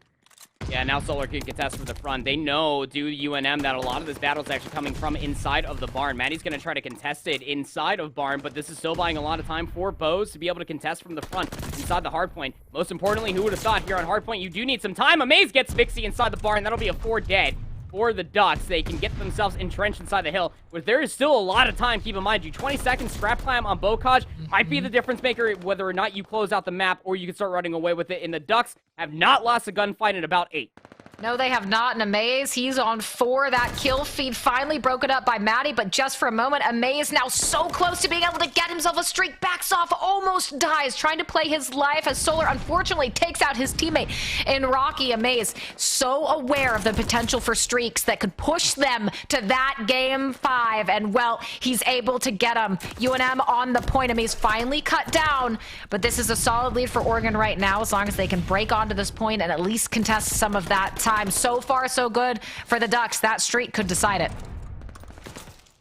Yeah, now Solar can contest from the front. They know, due to UNM, that a lot of this battle is actually coming from inside of the barn. Maddie's going to try to contest it inside of barn, but this is still buying a lot of time for Bows to be able to contest from the front inside the hardpoint. Most importantly, who would have thought here on hardpoint, you do need some time. Amaze gets Vixie inside the barn. That'll be a 4 dead. For the Ducks, they can get themselves entrenched inside the hill, but there is still a lot of time. Keep in mind, you 20 seconds scrap time on Bocage might be the difference maker whether or not you close out the map or you can start running away with it. And the Ducks have not lost a gunfight in about 8. No, they have not. And Amaze, he's on 4. That kill feed finally broken up by Maddie, but just for a moment, Amaze now so close to being able to get himself a streak, backs off, almost dies, trying to play his life as Solar unfortunately takes out his teammate in Rocky. Amaze, so aware of the potential for streaks that could push them to that game 5, and well, he's able to get him. UNM on the point. Amaze finally cut down, but this is a solid lead for Oregon right now as long as they can break onto this point and at least contest some of that time. So far, so good for the Ducks. That streak could decide it.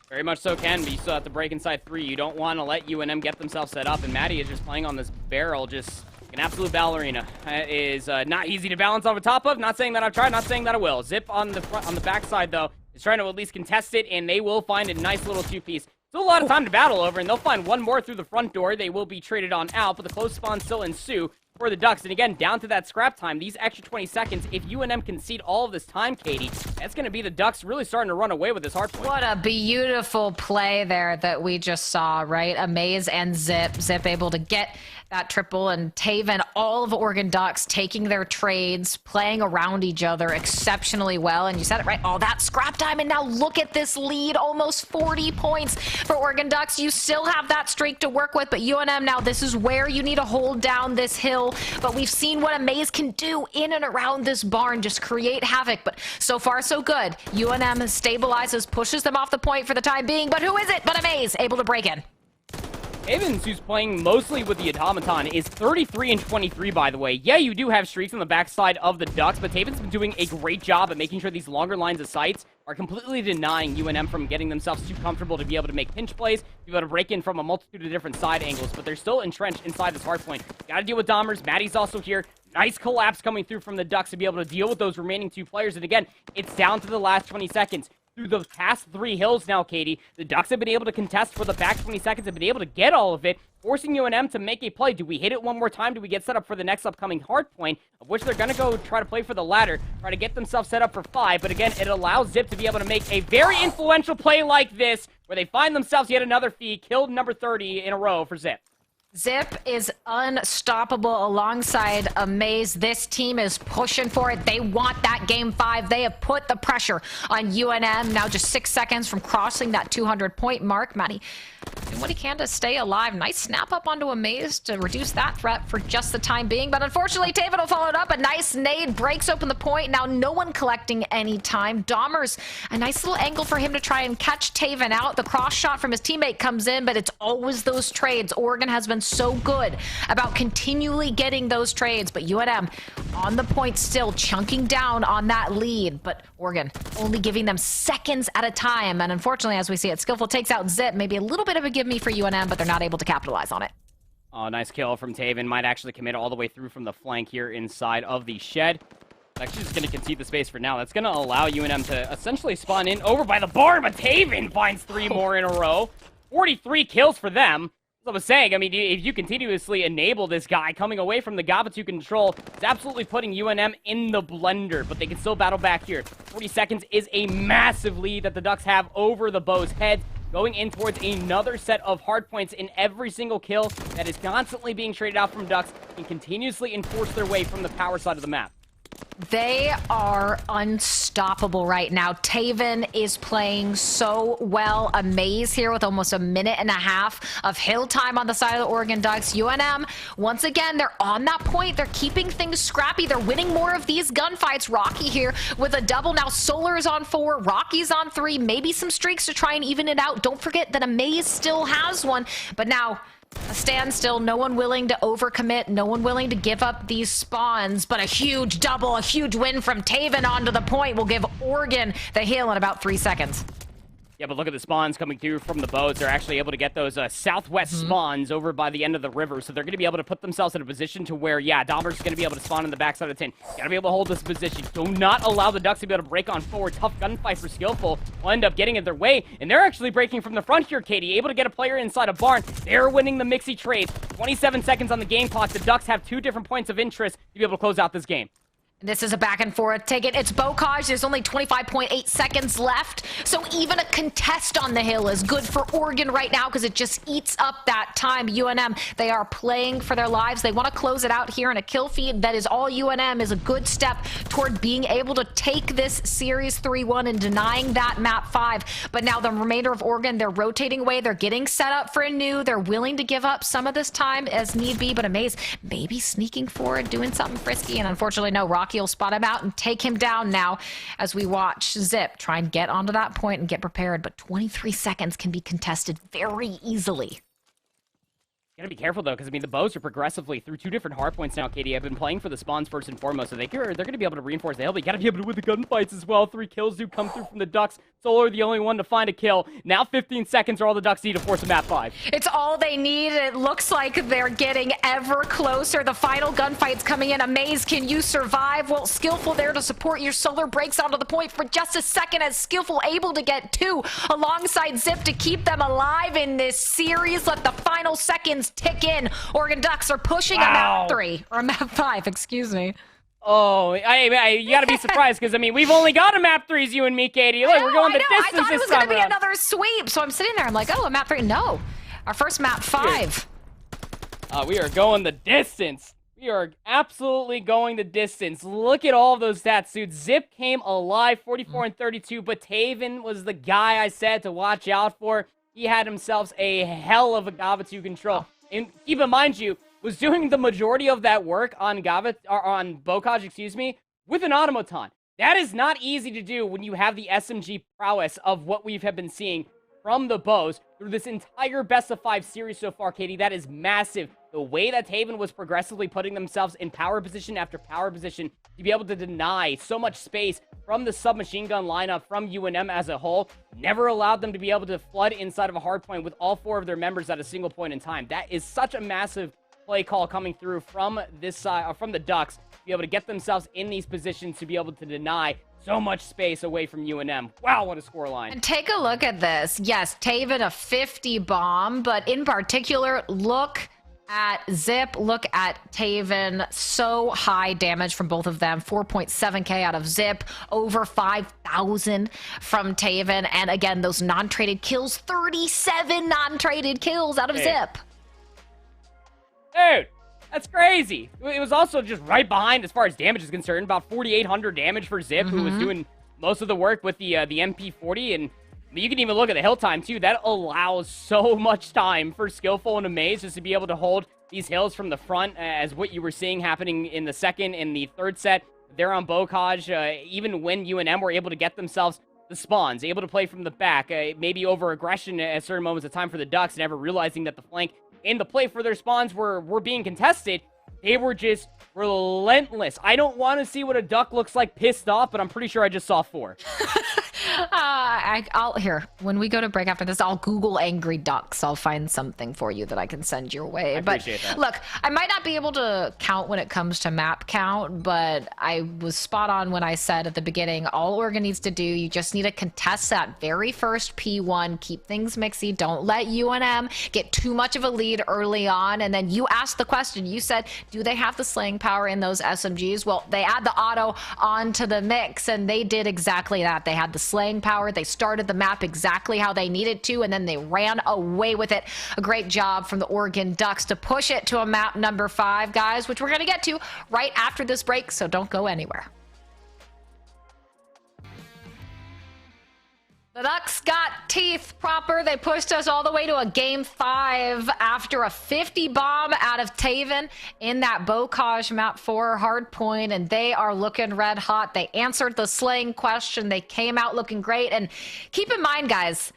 Very much so can, but you still have to break inside 3. You don't want to let UNM get themselves set up, and Maddie is just playing on this barrel, just an absolute ballerina. It is not easy to balance on top of. Not saying that I've tried, not saying that I will. Zip on the front, on the backside, though, is trying to at least contest it, and they will find a nice little 2-piece. Still a lot of time to battle over, and they'll find one more through the front door. They will be traded on out, but the close spawns still ensue for the Ducks. And again, down to that scrap time, these extra 20 seconds, if UNM concede all of this time, Katie, that's going to be the Ducks really starting to run away with this hard point. What a beautiful play there that we just saw, right? Amaze and Zip. Zip able to get that triple, and Taven, all of Oregon Ducks taking their trades, playing around each other exceptionally well. And you said it right, all that scrap time, and now look at this lead, almost 40 points for Oregon Ducks. You still have that streak to work with, but UNM now, this is where you need to hold down this hill. But we've seen what Amaze can do in and around this barn, just create havoc. But so far, so good. UNM stabilizes, pushes them off the point for the time being, but who is it but Amaze able to break in? Evans, who's playing mostly with the Automaton, is 33 and 23, by the way. Yeah, you do have streaks on the backside of the Ducks, but Taven's been doing a great job at making sure these longer lines of sights are completely denying UNM from getting themselves too comfortable to be able to make pinch plays, be able to break in from a multitude of different side angles, but they're still entrenched inside this hard point. Gotta deal with Dahmers. Maddie's also here. Nice collapse coming through from the Ducks to be able to deal with those remaining 2 players, and again, it's down to the last 20 seconds. Through the past 3 hills now, Katie, the Ducks have been able to contest for the back 20 seconds, have been able to get all of it, forcing UNM to make a play. Do we hit it one more time? Do we get set up for the next upcoming hard point, of which they're going to go try to play for the ladder, try to get themselves set up for 5, but again, it allows Zip to be able to make a very influential play like this, where they find themselves yet another feed, killed number 30 in a row for Zip. Zip is unstoppable alongside Amaze. This team is pushing for it. They want that game 5. They have put the pressure on UNM. Now just 6 seconds from crossing that 200-point mark. Maddie doing what he can to stay alive. Nice snap up onto Amaze to reduce that threat for just the time being. But unfortunately, Taven will follow it up. A nice nade breaks open the point. Now no one collecting any time. Dahmers, a nice little angle for him to try and catch Taven out. The cross shot from his teammate comes in, but it's always those trades. Oregon has been so good about continually getting those trades, but UNM on the point still, chunking down on that lead, but Oregon only giving them seconds at a time. And unfortunately, as we see it, Skillful takes out Zip. Maybe a little bit of a give me for UNM, but they're not able to capitalize on it. Oh, nice kill from Taven. Might actually commit all the way through from the flank here inside of the shed. Actually just going to concede the space for now. That's going to allow UNM to essentially spawn in over by the barn, but Taven finds 3 more in a row. 43 kills for them. As I was saying, I mean, if you continuously enable this guy coming away from the Gabatu control, it's absolutely putting UNM in the blender, but they can still battle back here. 40 seconds is a massive lead that the Ducks have over the Bows' heads, going in towards another set of hard points in every single kill that is constantly being traded out from Ducks and continuously enforce their way from the power side of the map. They are unstoppable right now. Taven is playing so well. Amaze here with almost a minute and a half of hill time on the side of the Oregon Ducks. UNM, once again, they're on that point. They're keeping things scrappy. They're winning more of these gunfights. Rocky here with a double. Now Solar is on 4. Rocky's on 3. Maybe some streaks to try and even it out. Don't forget that Amaze still has one. But now a standstill, no one willing to overcommit, no one willing to give up these spawns, but a huge double, a huge win from Taven onto the point will give Oregon the hill in about 3 seconds. Yeah, but look at the spawns coming through from the boats. They're actually able to get those southwest spawns over by the end of the river, so they're going to be able to put themselves in a position to where, yeah, Dahmer's going to be able to spawn in the backside of the tin. Got to be able to hold this position. Do not allow the Ducks to be able to break on forward. Tough gunfight for Skillful. Will end up getting in their way, and they're actually breaking from the front here, Katie. Able to get a player inside a barn. They're winning the Mixie trade. 27 seconds on the game clock. The Ducks have 2 different points of interest to be able to close out this game. This is a back and forth. Take it. It's Bocage. There's only 25.8 seconds left. So even a contest on the hill is good for Oregon right now because it just eats up that time. UNM, they are playing for their lives. They want to close it out here in a kill feed. That is all UNM is a good step toward being able to take this series 3-1 and denying that map 5. But now the remainder of Oregon, they're rotating away. They're getting set up for a new. They're willing to give up some of this time as need be. But Amaze maybe sneaking forward, doing something frisky. And unfortunately, no, Rocky will spot him out and take him down now as we watch Zip try and get onto that point and get prepared. But 23 seconds can be contested very easily. Gotta be careful, though, because, I mean, the Bows are progressively through 2 different hard points now, Katie. I've been playing for the spawns first and foremost, so they're going to be able to reinforce the hill, but you gotta be able to win the gunfights as well. 3 kills do come through from the Ducks. Solar, the only one to find a kill. Now 15 seconds are all the Ducks need to force a map 5. It's all they need. It looks like they're getting ever closer. The final gunfight's coming in. Amaze, can you survive? Well, Skillful there to support your Solar breaks onto the point for just a second as Skillful able to get 2 alongside Zip to keep them alive in this series. Let the final seconds tick in. Oregon Ducks are pushing a map 3, or a map 5, excuse me. Oh, you gotta be surprised, because, I mean, we've only got a map 3s, you and me, Katie. Look, we're going the distance I thought it this was time going to be around. another sweep, so I'm sitting there. I'm like, oh, a map 3. No, our first map 5. We are going the distance. We are absolutely going the distance. Look at all of those stats, dude. Zip came alive, 44 and 32, but Taven was the guy I said to watch out for. He had himself a hell of a Gava 2 control. And keep in mind, you was doing the majority of that work on Bokaj, excuse me, with an automaton. That is not easy to do when you have the SMG prowess of what we have been seeing from the Bows through this entire best of 5 series so far, Katie. That is massive. The way that Taven was progressively putting themselves in power position after power position to be able to deny so much space from the submachine gun lineup from UNM as a whole never allowed them to be able to flood inside of a hard point with all 4 of their members at a single point in time. That is such a massive play call coming through from this side, from the Ducks, to be able to get themselves in these positions to be able to deny so much space away from UNM. Wow, what a scoreline. And take a look at this. Yes, Taven a 50 bomb, but in particular, look at Zip, look at Taven. So high damage from both of them. 4.7k out of Zip, over 5,000 from Taven. And again, those non-traded kills, 37 non-traded kills out of Zip. Dude, that's crazy. It was also just right behind as far as damage is concerned. About 4,800 damage for Zip, who was doing most of the work with the MP40. And you can even look at the hill time, too. That allows so much time for Skillful and Amaze just to be able to hold these hills from the front, as what you were seeing happening in the second and the third set. There on Bokaj, even when UNM were able to get themselves the spawns, able to play from the back, maybe over aggression at certain moments of time for the Ducks, never realizing that the flank and the play for their spawns were being contested. They were just relentless. I don't want to see what a Duck looks like pissed off, but I'm pretty sure I just saw 4. I'll here when we go to break after this, I'll Google angry ducks. I'll find something for you that I can send your way. I appreciate that. Look, I might not be able to count when it comes to map count, but I was spot on when I said at the beginning, all Oregon needs to do, you just need to contest that very first P1, keep things mixy, don't let UNM get too much of a lead early on. And then you asked the question, you said, do they have the slaying power in those SMGs? Well, they add the auto onto the mix, and they did exactly that. They had the slaying power. They started the map exactly how they needed to, and then they ran away with it. A great job from the Oregon Ducks to push it to a map number 5, guys, which we're going to get to right after this break, so don't go anywhere. The Ducks got teeth proper. They pushed us all the way to a game 5 after a 50 bomb out of Taven in that Bokaj map 4 hard point, and they are looking red hot. They answered the slaying question. They came out looking great. And keep in mind, guys,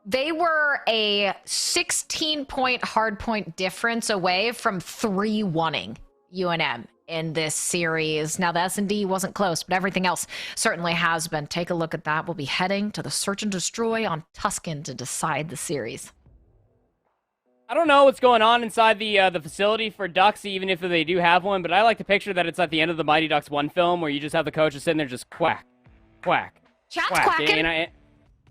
they were a 16-point hard point difference away from 3-1ing UNM in this series. Now, the S&D wasn't close, but everything else certainly has been. Take a look at that. We'll be heading to the Search and Destroy on Tuscan to decide the series. I don't know what's going on inside the facility for Ducks, even if they do have one, but I like to picture that it's at the end of the Mighty Ducks 1 film where you just have the coaches sitting there just quack, quack, Chat's quack. quacking. And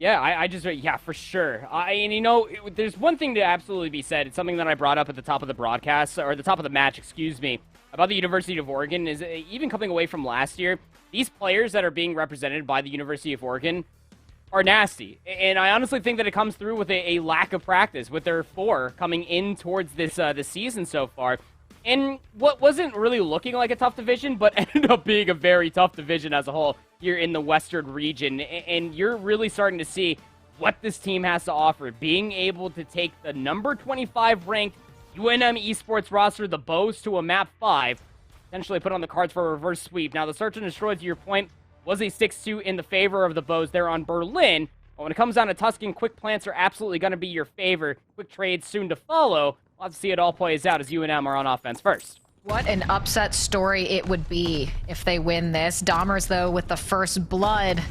I just, yeah, for sure. And you know, there's one thing to absolutely be said. It's something that I brought up at the top of the broadcast, or the top of the match, excuse me, about the University of Oregon, is even coming away from last year, these players that are being represented by the University of Oregon are nasty. And I honestly think that it comes through with a lack of practice with their 4 coming in towards this season so far. And what wasn't really looking like a tough division, but ended up being a very tough division as a whole here in the Western region. And you're really starting to see what this team has to offer. Being able to take the number 25 ranked UNM Esports roster, the Bows, to a map 5, potentially put on the cards for a reverse sweep. Now, the Search and Destroy, to your point, was a 6-2 in the favor of the Bows there on Berlin. But when it comes down to Tuscan, quick plants are absolutely going to be your favor. Quick trades soon to follow. we'll have to see it all plays out as UNM are on offense first. What an upset story it would be if they win this. Dahmers, though, with the first blood,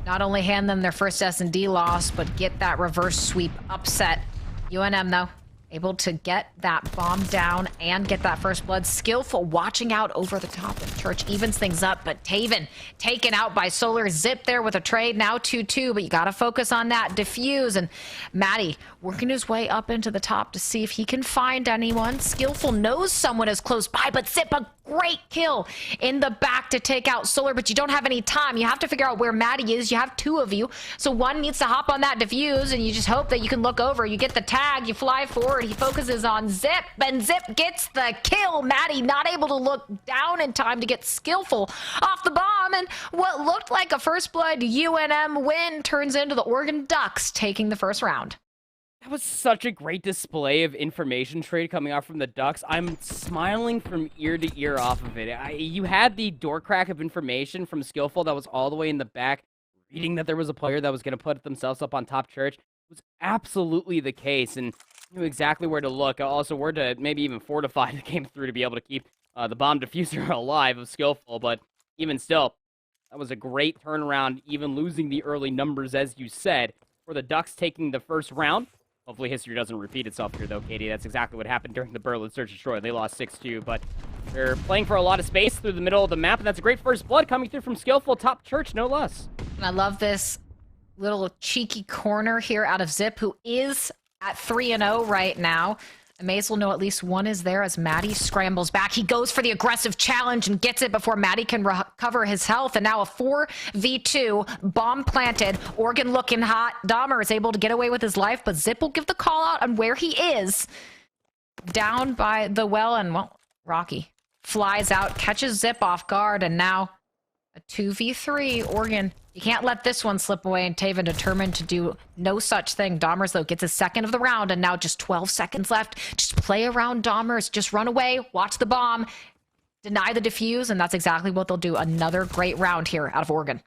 not only hand them their first S&D loss, but get that reverse sweep upset. UNM, though, able to get that bomb down and get that first blood. Skillful, watching out over the top of Church, evens things up, but Taven taken out by Solar. Zip there with a trade, now 2-2, but you gotta focus on that defuse. And Matty working his way up into the top to see if he can find anyone. Skillful knows someone is close by, but Zip, a great kill in the back to take out Solar, but you don't have any time. You have to figure out where Matty is. You have two of you, so one needs to hop on that defuse, and you just hope that you can look over. You get the tag, you fly forward, he focuses on Zip, and Zip gets the kill. Matty not able to look down in time to get Skillful off the bomb, and what looked like a first blood UNM win turns into the Oregon Ducks taking the first round. That was such a great display of information trade coming out from the Ducks. I'm smiling from ear to ear off of it. You had the door crack of information from Skillful that was all the way in the back, reading that there was a player that was going to put themselves up on top Church. It was absolutely the case, and knew exactly where to look. Also, where to maybe even fortify the game through to be able to keep the bomb diffuser alive of Skillful, but even still, that was a great turnaround, even losing the early numbers, as you said, for the Ducks taking the first round. Hopefully history doesn't repeat itself here, though, Katie. That's exactly what happened during the Berlin Search and Destroy. They lost 6-2, but they're playing for a lot of space through the middle of the map, and that's a great first blood coming through from Skillful, top Church, no less. And I love this little cheeky corner here out of Zip, who is at 3-0 right now. Amaze will know at least one is there as Matty scrambles back. He goes for the aggressive challenge and gets it before Matty can recover his health. And now a 4v2, bomb planted, Oregon looking hot. Dahmer is able to get away with his life, but Zip will give the call out on where he is. Down by the well, and well, Rocky flies out, catches Zip off guard, and now a 2v3. Oregon, you can't let this one slip away, and Taven determined to do no such thing. Dahmers, though, gets his second of the round, and now just 12 seconds left. Just play around Dahmers. Just run away, watch the bomb, deny the defuse, and that's exactly what they'll do. Another great round here out of Oregon.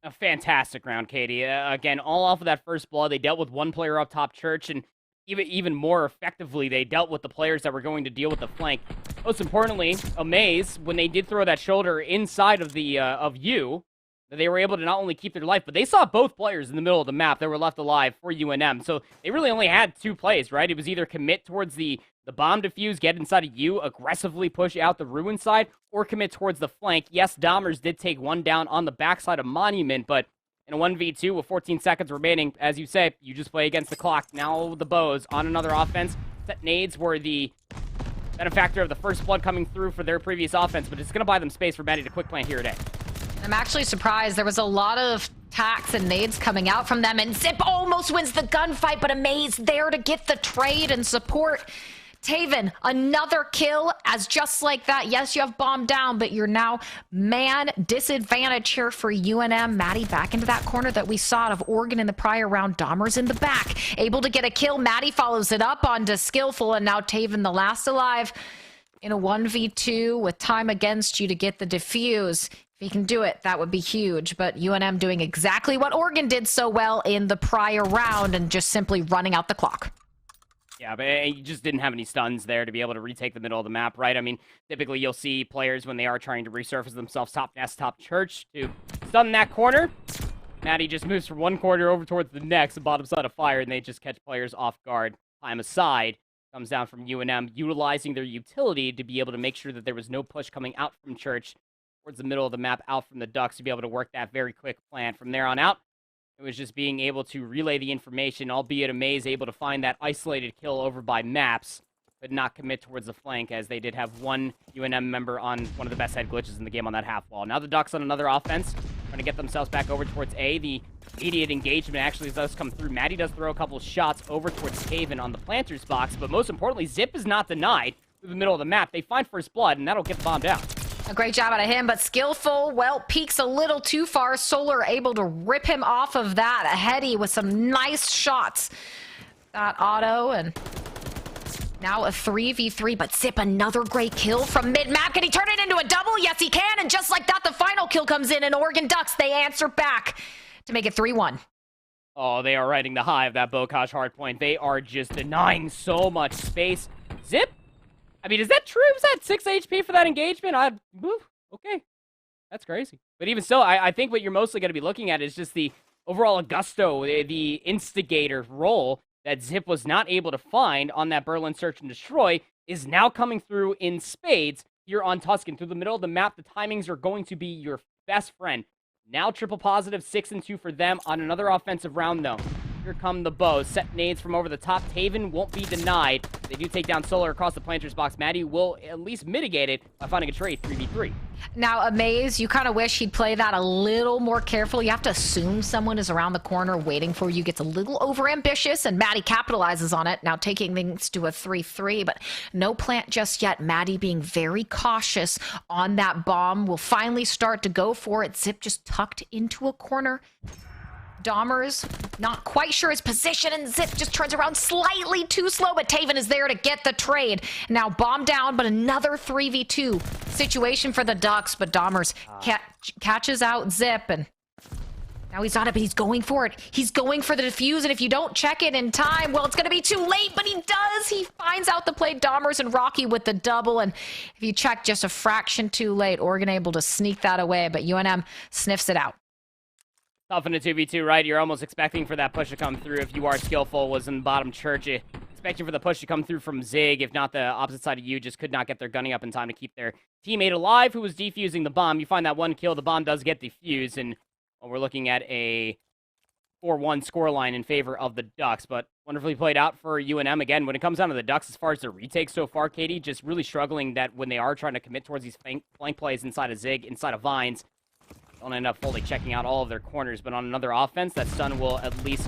A fantastic round, Katie. Again, all off of that first blood. They dealt with one player up top Church, and even more effectively, they dealt with the players that were going to deal with the flank. Most importantly, Amaze, when they did throw that shoulder inside of the they were able to not only keep their life, but they saw both players in the middle of the map that were left alive for UNM. So they really only had two plays, right? It was either commit towards the bomb defuse, get inside of you, aggressively push out the ruin side, or commit towards the flank. Yes, Dahmers did take one down on the backside of Monument, but in a 1v2 with 14 seconds remaining, as you say, you just play against the clock. Now the bows on another offense. Set nades were the benefactor of the first blood coming through for their previous offense, but it's going to buy them space for Matty to quick plant here today. I'm actually surprised. There was a lot of tacks and nades coming out from them, and Zip almost wins the gunfight, but Amaze there to get the trade and support. Taven, another kill, as just like that, yes, you have bomb down, but you're now man disadvantage here for UNM. Matty back into that corner that we saw out of Oregon in the prior round. Dahmer's in the back, able to get a kill. Matty follows it up onto Skillful, and now Taven, the last alive, in a 1v2 with time against you to get the defuse. If he can do it, that would be huge, but UNM doing exactly what Oregon did so well in the prior round and just simply running out the clock. Yeah, but you just didn't have any stuns there to be able to retake the middle of the map, right? I mean, typically you'll see players when they are trying to resurface themselves top nest, top Church to stun that corner. Matty just moves from one corner over towards the next, the bottom side of fire, and they just catch players off guard. Time aside comes down from UNM, utilizing their utility to be able to make sure that there was no push coming out from Church towards the middle of the map, out from the Ducks, to be able to work that very quick plan. From there on out, it was just being able to relay the information, albeit Amaze able to find that isolated kill over by Maps, but not commit towards the flank, as they did have one UNM member on one of the best head glitches in the game on that half wall. Now the Ducks on another offense, trying to get themselves back over towards A. The immediate engagement actually does come through. Matty does throw a couple shots over towards Taven on the planter's box, but most importantly, Zip is not denied through the middle of the map. They find first blood, and that'll get the bomb down. A great job out of him, but Skillful, well, peeks a little too far. Solar able to rip him off of that. A heady with some nice shots. That auto, and now a 3v3, but Zip, another great kill from mid-map. Can he turn it into a double? Yes, he can, and just like that, the final kill comes in, and Oregon Ducks, they answer back to make it 3-1. Oh, they are riding the high of that Bokash hardpoint. They are just denying so much space. Zip? I mean, is that true? Was that 6 HP for that engagement? Okay. That's crazy. But even still, I think what you're mostly going to be looking at is just the overall gusto, the instigator role that Zip was not able to find on that Berlin Search and Destroy is now coming through in spades here on Tuscan. Through the middle of the map, the timings are going to be your best friend. Now triple positive, 6 and 2 for them on another offensive round, though. Here come the bows. Set nades from over the top. Taven won't be denied. They do take down Solar across the planter's box. Maddie will at least mitigate it by finding a trade 3v3. Now, Amaze, you kind of wish he'd play that a little more carefully. You have to assume someone is around the corner waiting for you. Gets a little overambitious, and Maddie capitalizes on it. Now taking things to a 3-3, but no plant just yet. Maddie being very cautious on that bomb. Will finally start to go for it. Zip just tucked into a corner. Dahmer's not quite sure his position, and Zip just turns around slightly too slow, but Taven is there to get the trade. Now bomb down, but another 3v2 situation for the Ducks, but Dahmer's catches out Zip, and now he's on it, but he's going for it. He's going for the defuse, and if you don't check it in time, well, it's going to be too late, but he does. He finds out the play. Dahmer's and Rocky with the double, and if you check just a fraction too late, Oregon able to sneak that away, but UNM sniffs it out. Tough in a 2v2, right? You're almost expecting for that push to come through if you are skillful. Was in the bottom church. Expecting for the push to come through from Zig. If not, the opposite side of you just could not get their gunning up in time to keep their teammate alive who was defusing the bomb. You find that one kill. The bomb does get defused, and we're looking at a 4-1 scoreline in favor of the Ducks, but wonderfully played out for UNM. Again, when it comes down to the Ducks, as far as their retakes so far, Katie, just really struggling that when they are trying to commit towards these flank plays inside of Zig, inside of Vines, don't end up fully checking out all of their corners, but on another offense, that stun will at least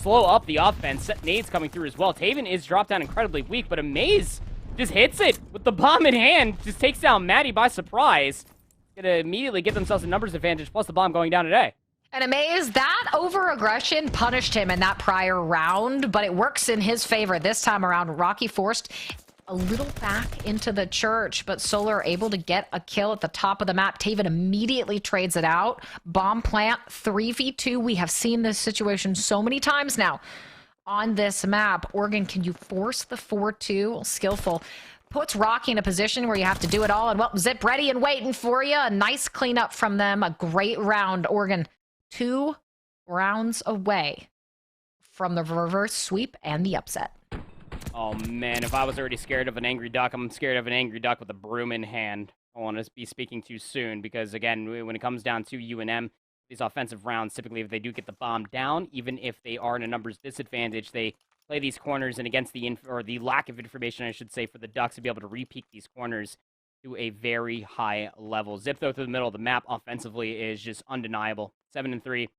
slow up the offense. Set nades coming through as well. Taven is dropped down incredibly weak, but Amaze just hits it with the bomb in hand, just takes down Maddie by surprise. Gonna immediately give themselves a numbers advantage, plus the bomb going down today. And Amaze, that over-aggression punished him in that prior round, but it works in his favor this time around. Rocky forced a little back into the church, but Solar able to get a kill at the top of the map. Taven immediately trades it out. Bomb plant, 3v2. We have seen this situation so many times now on this map. Oregon, can you force the 4-2? Skillful. Puts Rocky in a position where you have to do it all, and well, Zip ready and waiting for you. A nice cleanup from them. A great round. Oregon 2 rounds away from the reverse sweep and the upset. Oh, man, if I was already scared of an angry duck, I'm scared of an angry duck with a broom in hand. I don't want to be speaking too soon because, again, when it comes down to UNM, these offensive rounds, typically if they do get the bomb down, even if they are in a numbers disadvantage, they play these corners, and against the lack of information, I should say, for the Ducks to be able to re-peak these corners to a very high level. Zip, though, through the middle of the map offensively is just undeniable. 7-3.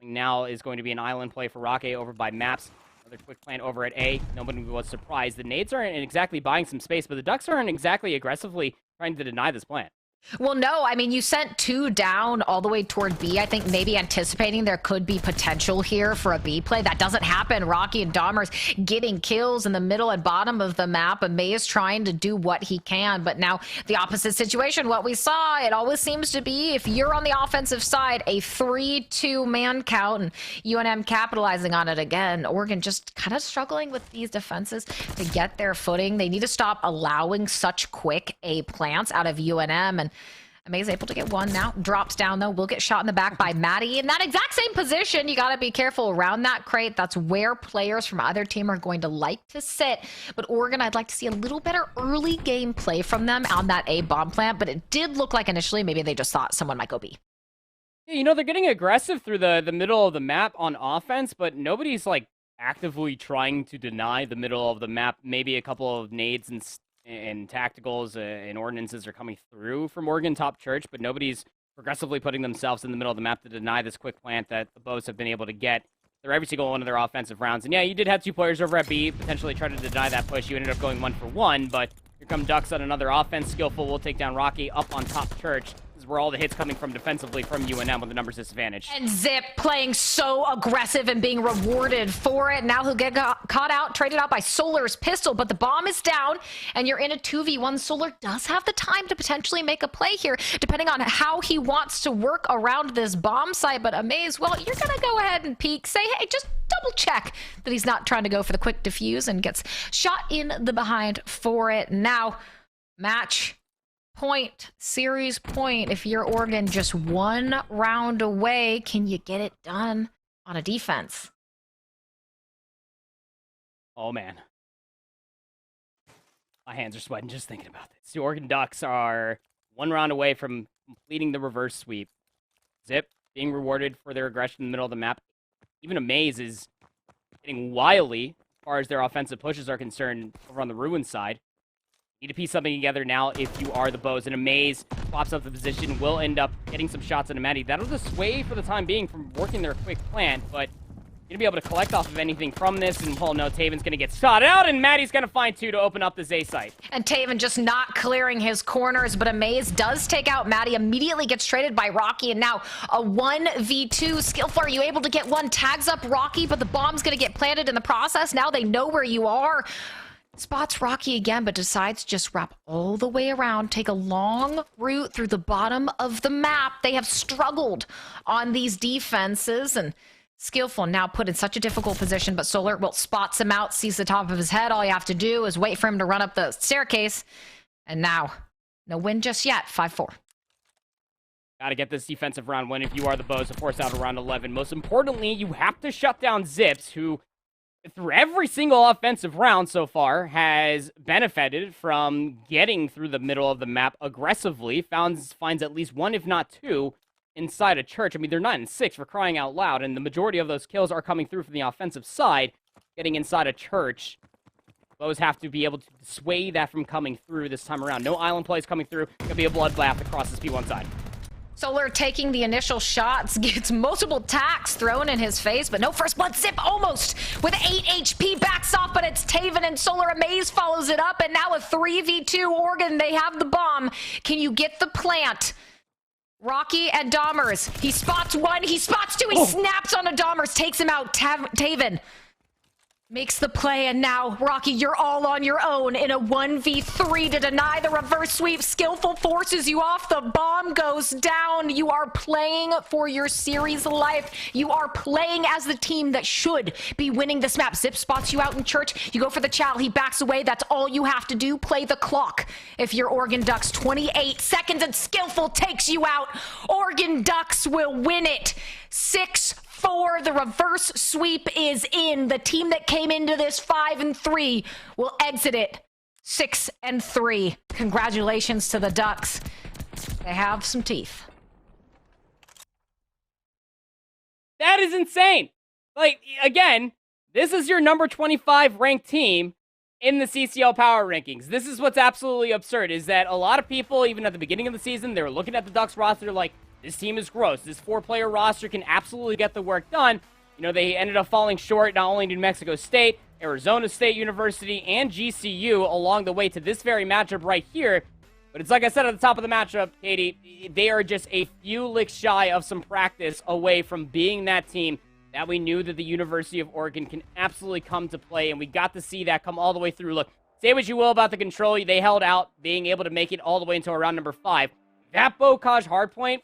Now is going to be an island play for Rocky over by Maps. Another quick plant over at A. Nobody was surprised. The nades aren't exactly buying some space, but the Ducks aren't exactly aggressively trying to deny this plant. Well, no, I mean, you sent 2 down all the way toward B. I think maybe anticipating there could be potential here for a B play. That doesn't happen. Rocky and Dahmer's getting kills in the middle and bottom of the map. And May is trying to do what he can. But now the opposite situation, what we saw, it always seems to be, if you're on the offensive side, a 3-2 man count, and UNM capitalizing on it again. Oregon just kind of struggling with these defenses to get their footing. They need to stop allowing such quick A plants out of UNM. And Amaze able to get one now. Drops down, though. Will get shot in the back by Maddie. In that exact same position, you got to be careful around that crate. That's where players from either team are going to like to sit. But Oregon, I'd like to see a little better early game play from them on that A bomb plant. But it did look like initially maybe they just thought someone might go B. Yeah, you know, they're getting aggressive through the middle of the map on offense, but nobody's, like, actively trying to deny the middle of the map. Maybe a couple of nades and tacticals and ordinances are coming through from Oregon top church, but nobody's progressively putting themselves in the middle of the map to deny this quick plant that the Bows have been able to get through every single one of their offensive rounds. And yeah, you did have 2 players over at B potentially try to deny that push. You ended up going 1-for-1, but here come Ducks on another offense. Skillful will take down Rocky up on top church. This is is where all the hits coming from defensively from UNM with the numbers disadvantage. And Zip playing so aggressive and being rewarded for it. Now he'll get caught out, traded out by Solar's pistol, but the bomb is down, and you're in a 2v1. Solar does have the time to potentially make a play here, depending on how he wants to work around this bomb site. But Amaze, well, you're going to go ahead and peek. Say, hey, just double check that he's not trying to go for the quick defuse and gets shot in the behind for it. Now, match point, series point. If you're Oregon just one round away, can you get it done on a defense? Oh, man. My hands are sweating just thinking about this. The Oregon Ducks are one round away from completing the reverse sweep. Zip being rewarded for their aggression in the middle of the map. Even Amaze is getting wily as far as their offensive pushes are concerned over on the Ruin side. Need to piece something together now if you are the Bows. And Amaze swaps up the position, will end up getting some shots on Maddie. That'll dissuade for the time being from working their quick plant, but going to be able to collect off of anything from this. And well, no, Taven's going to get shot out, and Maddie's going to find two to open up the Zay site. And Taven just not clearing his corners, but Amaze does take out Maddie, immediately gets traded by Rocky, and now a 1v2. Skillful, are you able to get one? Tags up Rocky, but the bomb's going to get planted in the process. Now they know where you are. Spots Rocky again, but decides just wrap all the way around, take a long route through the bottom of the map. They have struggled on these defenses, and Skillful now put in such a difficult position, but Solar, well, spots him out, sees the top of his head. All you have to do is wait for him to run up the staircase, and now, no win just yet, 5-4. Got to get this defensive round win if you are the Bows to force out a round 11. Most importantly, you have to shut down Zips, who through every single offensive round so far has benefited from getting through the middle of the map aggressively, finds at least one, if not two, inside a church. I mean, they're 9-6 for crying out loud, and the majority of those kills are coming through from the offensive side, getting inside a church. Bows have to be able to sway that from coming through this time around. No island plays coming through. Gonna be a bloodbath across this P1 side. Solar taking the initial shots, gets multiple tacks thrown in his face, but no first blood. Zip almost with 8 HP, backs off, but it's Taven, and Solar Amaze follows it up, and now a 3v2 Oregon. They have the bomb. Can you get the plant? Rocky and Dahmers. He spots one, he spots two, he snaps on a Dahmers, takes him out. Taven makes the play, and now, Rocky, you're all on your own in a 1v3 to deny the reverse sweep. Skillful forces you off. The bomb goes down. You are playing for your series life. You are playing as the team that should be winning this map. Zip spots you out in church. You go for the chow. He backs away. That's all you have to do. Play the clock. If you're Oregon Ducks, 28 seconds, and Skillful takes you out. Oregon Ducks will win it. 6-4. The reverse sweep is in. The team that came into this 5-3 will exit it 6-3. Congratulations to the Ducks. They have some teeth. That is insane. Like, again, this is your number 25 ranked team in the CCL power rankings. This is what's absolutely absurd, is that a lot of people, even at the beginning of the season, they were looking at the Ducks roster like, this team is gross. This 4-player roster can absolutely get the work done. You know, they ended up falling short not only New Mexico State, Arizona State University, and GCU along the way to this very matchup right here. But it's like I said at the top of the matchup, Katie, they are just a few licks shy of some practice away from being that team that we knew that the University of Oregon can absolutely come to play, and we got to see that come all the way through. Look, say what you will about the control. They held out, being able to make it all the way until round number 5. That Bocage hardpoint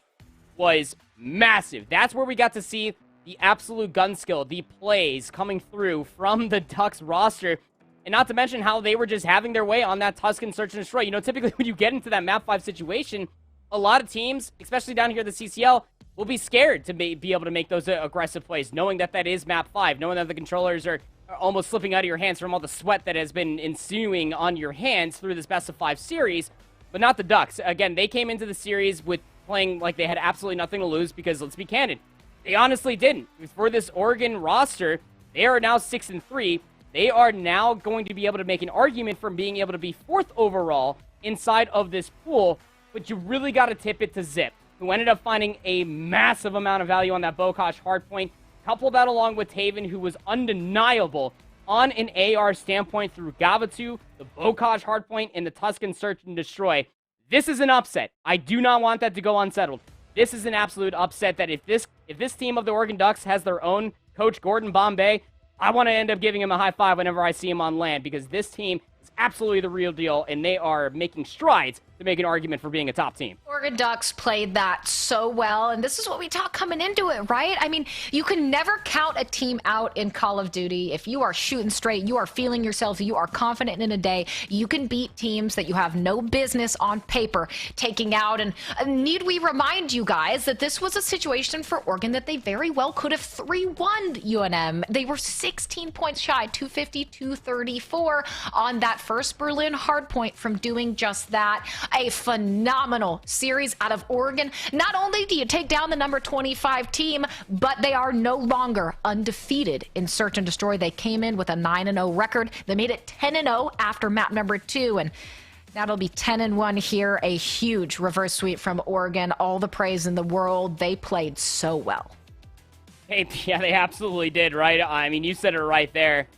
was massive. That's where we got to see the absolute gun skill, the plays coming through from the Ducks roster, and not to mention how they were just having their way on that Tuscan search and destroy. You know, typically when you get into that map 5 situation, a lot of teams, especially down here at the CCL, will be scared to be able to make those aggressive plays, knowing that that is map 5, knowing that the controllers are almost slipping out of your hands from all the sweat that has been ensuing on your hands through this best of 5 series, but not the Ducks. Again, they came into the series with playing like they had absolutely nothing to lose, because let's be candid, they honestly didn't. For this Oregon roster, they are now 6-3. They are now going to be able to make an argument for being able to be 4th overall inside of this pool, but you really got to tip it to Zip, who ended up finding a massive amount of value on that Bocage hardpoint. Couple that along with Taven, who was undeniable on an AR standpoint through Gavatu, the Bocage hardpoint, and the Tuscan Search and Destroy. This is an upset. I do not want that to go unsettled. This is an absolute upset that if this team of the Oregon Ducks has their own coach, Gordon Bombay, I want to end up giving him a high five whenever I see him on land, because this team is absolutely the real deal, and they are making strides to make an argument for being a top team. Oregon Ducks played that so well, and this is what we talk coming into it, right? I mean, you can never count a team out in Call of Duty. If you are shooting straight, you are feeling yourself, you are confident in a day, you can beat teams that you have no business on paper taking out. And need we remind you guys that this was a situation for Oregon that they very well could have 3-1 UNM. They were 16 points shy, 250-234 on that first Berlin hardpoint from doing just that. A phenomenal series out of Oregon. Not only do you take down the number 25 team, but they are no longer undefeated in Search and Destroy. They came in with a 9-0 record. They made it 10-0 after map number 2, and now it'll be 10-1 here. A huge reverse sweep from Oregon. All the praise in the world. They played so well. Hey, yeah, they absolutely did, right? I mean, you said it right there.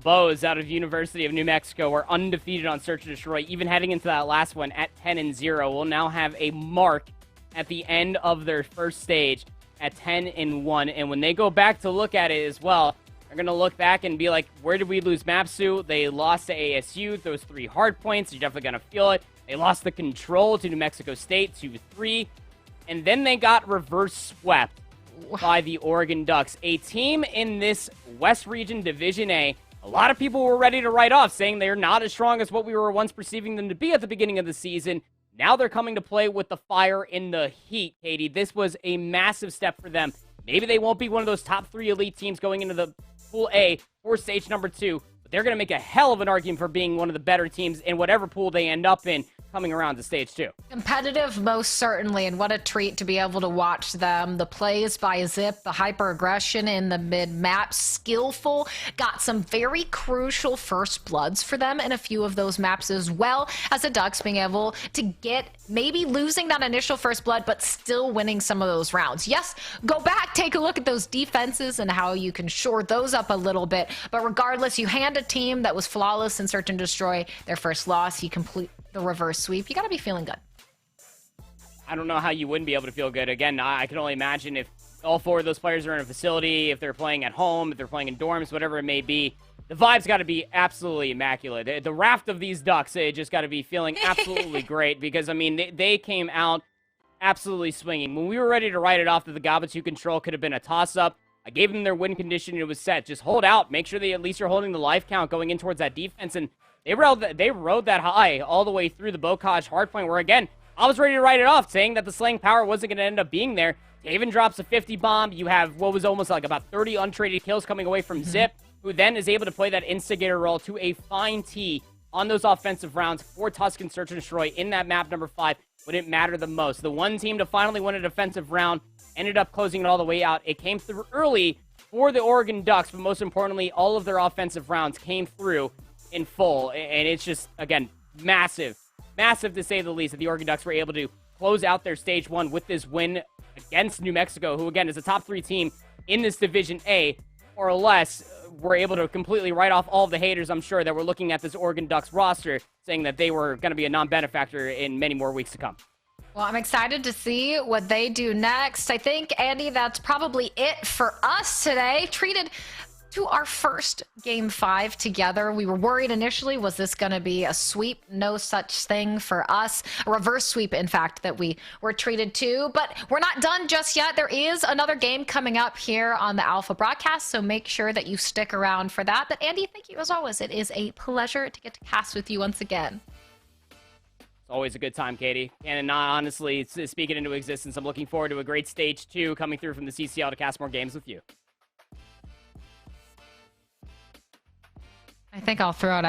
Bows out of University of New Mexico were undefeated on Search and Destroy, even heading into that last one at 10-0. Will now have a mark at the end of their first stage at 10-1. And when they go back to look at it as well, they're going to look back and be like, where did we lose Mapsu? They lost to ASU, those 3 hard points. You're definitely going to feel it. They lost the control to New Mexico State, 2-3. And then they got reverse swept by the Oregon Ducks, a team in this West Region Division A. A lot of people were ready to write off, saying they're not as strong as what we were once perceiving them to be at the beginning of the season. Now they're coming to play with the fire in the heat, Katie. This was a massive step for them. Maybe they won't be one of those top 3 elite teams going into the Pool A for stage number 2, but they're going to make a hell of an argument for being one of the better teams in whatever pool they end up in coming around to stage 2. Competitive, most certainly, and what a treat to be able to watch them. The plays by Zip, the hyper-aggression in the mid-map, skillful, got some very crucial first bloods for them in a few of those maps, as well as the Ducks being able to get, maybe losing that initial first blood, but still winning some of those rounds. Yes, go back, take a look at those defenses and how you can shore those up a little bit, but regardless, you hand a team that was flawless in Search and Destroy their first loss, you complete the reverse sweep. You got to be feeling good. I don't know how you wouldn't be able to feel good. Again, I can only imagine if all 4 of those players are in a facility, if they're playing at home, if they're playing in dorms, whatever it may be. The vibe's got to be absolutely immaculate. The raft of these Ducks, they just got to be feeling absolutely great because, I mean, they came out absolutely swinging. When we were ready to write it off that the Gaba 2 control could have been a toss-up, I gave them their win condition and it was set. Just hold out. Make sure they at least are holding the life count going in towards that defense, and they rode that high all the way through the Bocage hardpoint where, again, I was ready to write it off, saying that the slaying power wasn't going to end up being there. Taven drops a 50 bomb. You have what was almost like about 30 untraded kills coming away from Zip, who then is able to play that instigator role to a fine tee on those offensive rounds for Tuscan Search and Destroy in that map number 5 when it mattered the most. The one team to finally win a defensive round ended up closing it all the way out. It came through early for the Oregon Ducks, but most importantly, all of their offensive rounds came through in full, and it's just, again, massive to say the least that the Oregon Ducks were able to close out their stage 1 with this win against New Mexico, who, again, is a top 3 team in this Division A, more or less. Were able to completely write off all of the haters, I'm sure, that were looking at this Oregon Ducks roster, saying that they were going to be a non-benefactor in many more weeks to come. Well, I'm excited to see what they do next. I think, Andy, that's probably it for us today. Treated to our first Game 5 together. We were worried initially, was this going to be a sweep? No such thing for us. A reverse sweep, in fact, that we were treated to. But we're not done just yet. There is another game coming up here on the Alpha broadcast, so make sure that you stick around for that. But Andy, thank you as always. It is a pleasure to get to cast with you once again. It's always a good time, Katie. And honestly, speak it into existence. I'm looking forward to a great stage 2 coming through from the CCL to cast more games with you. I think I'll throw it.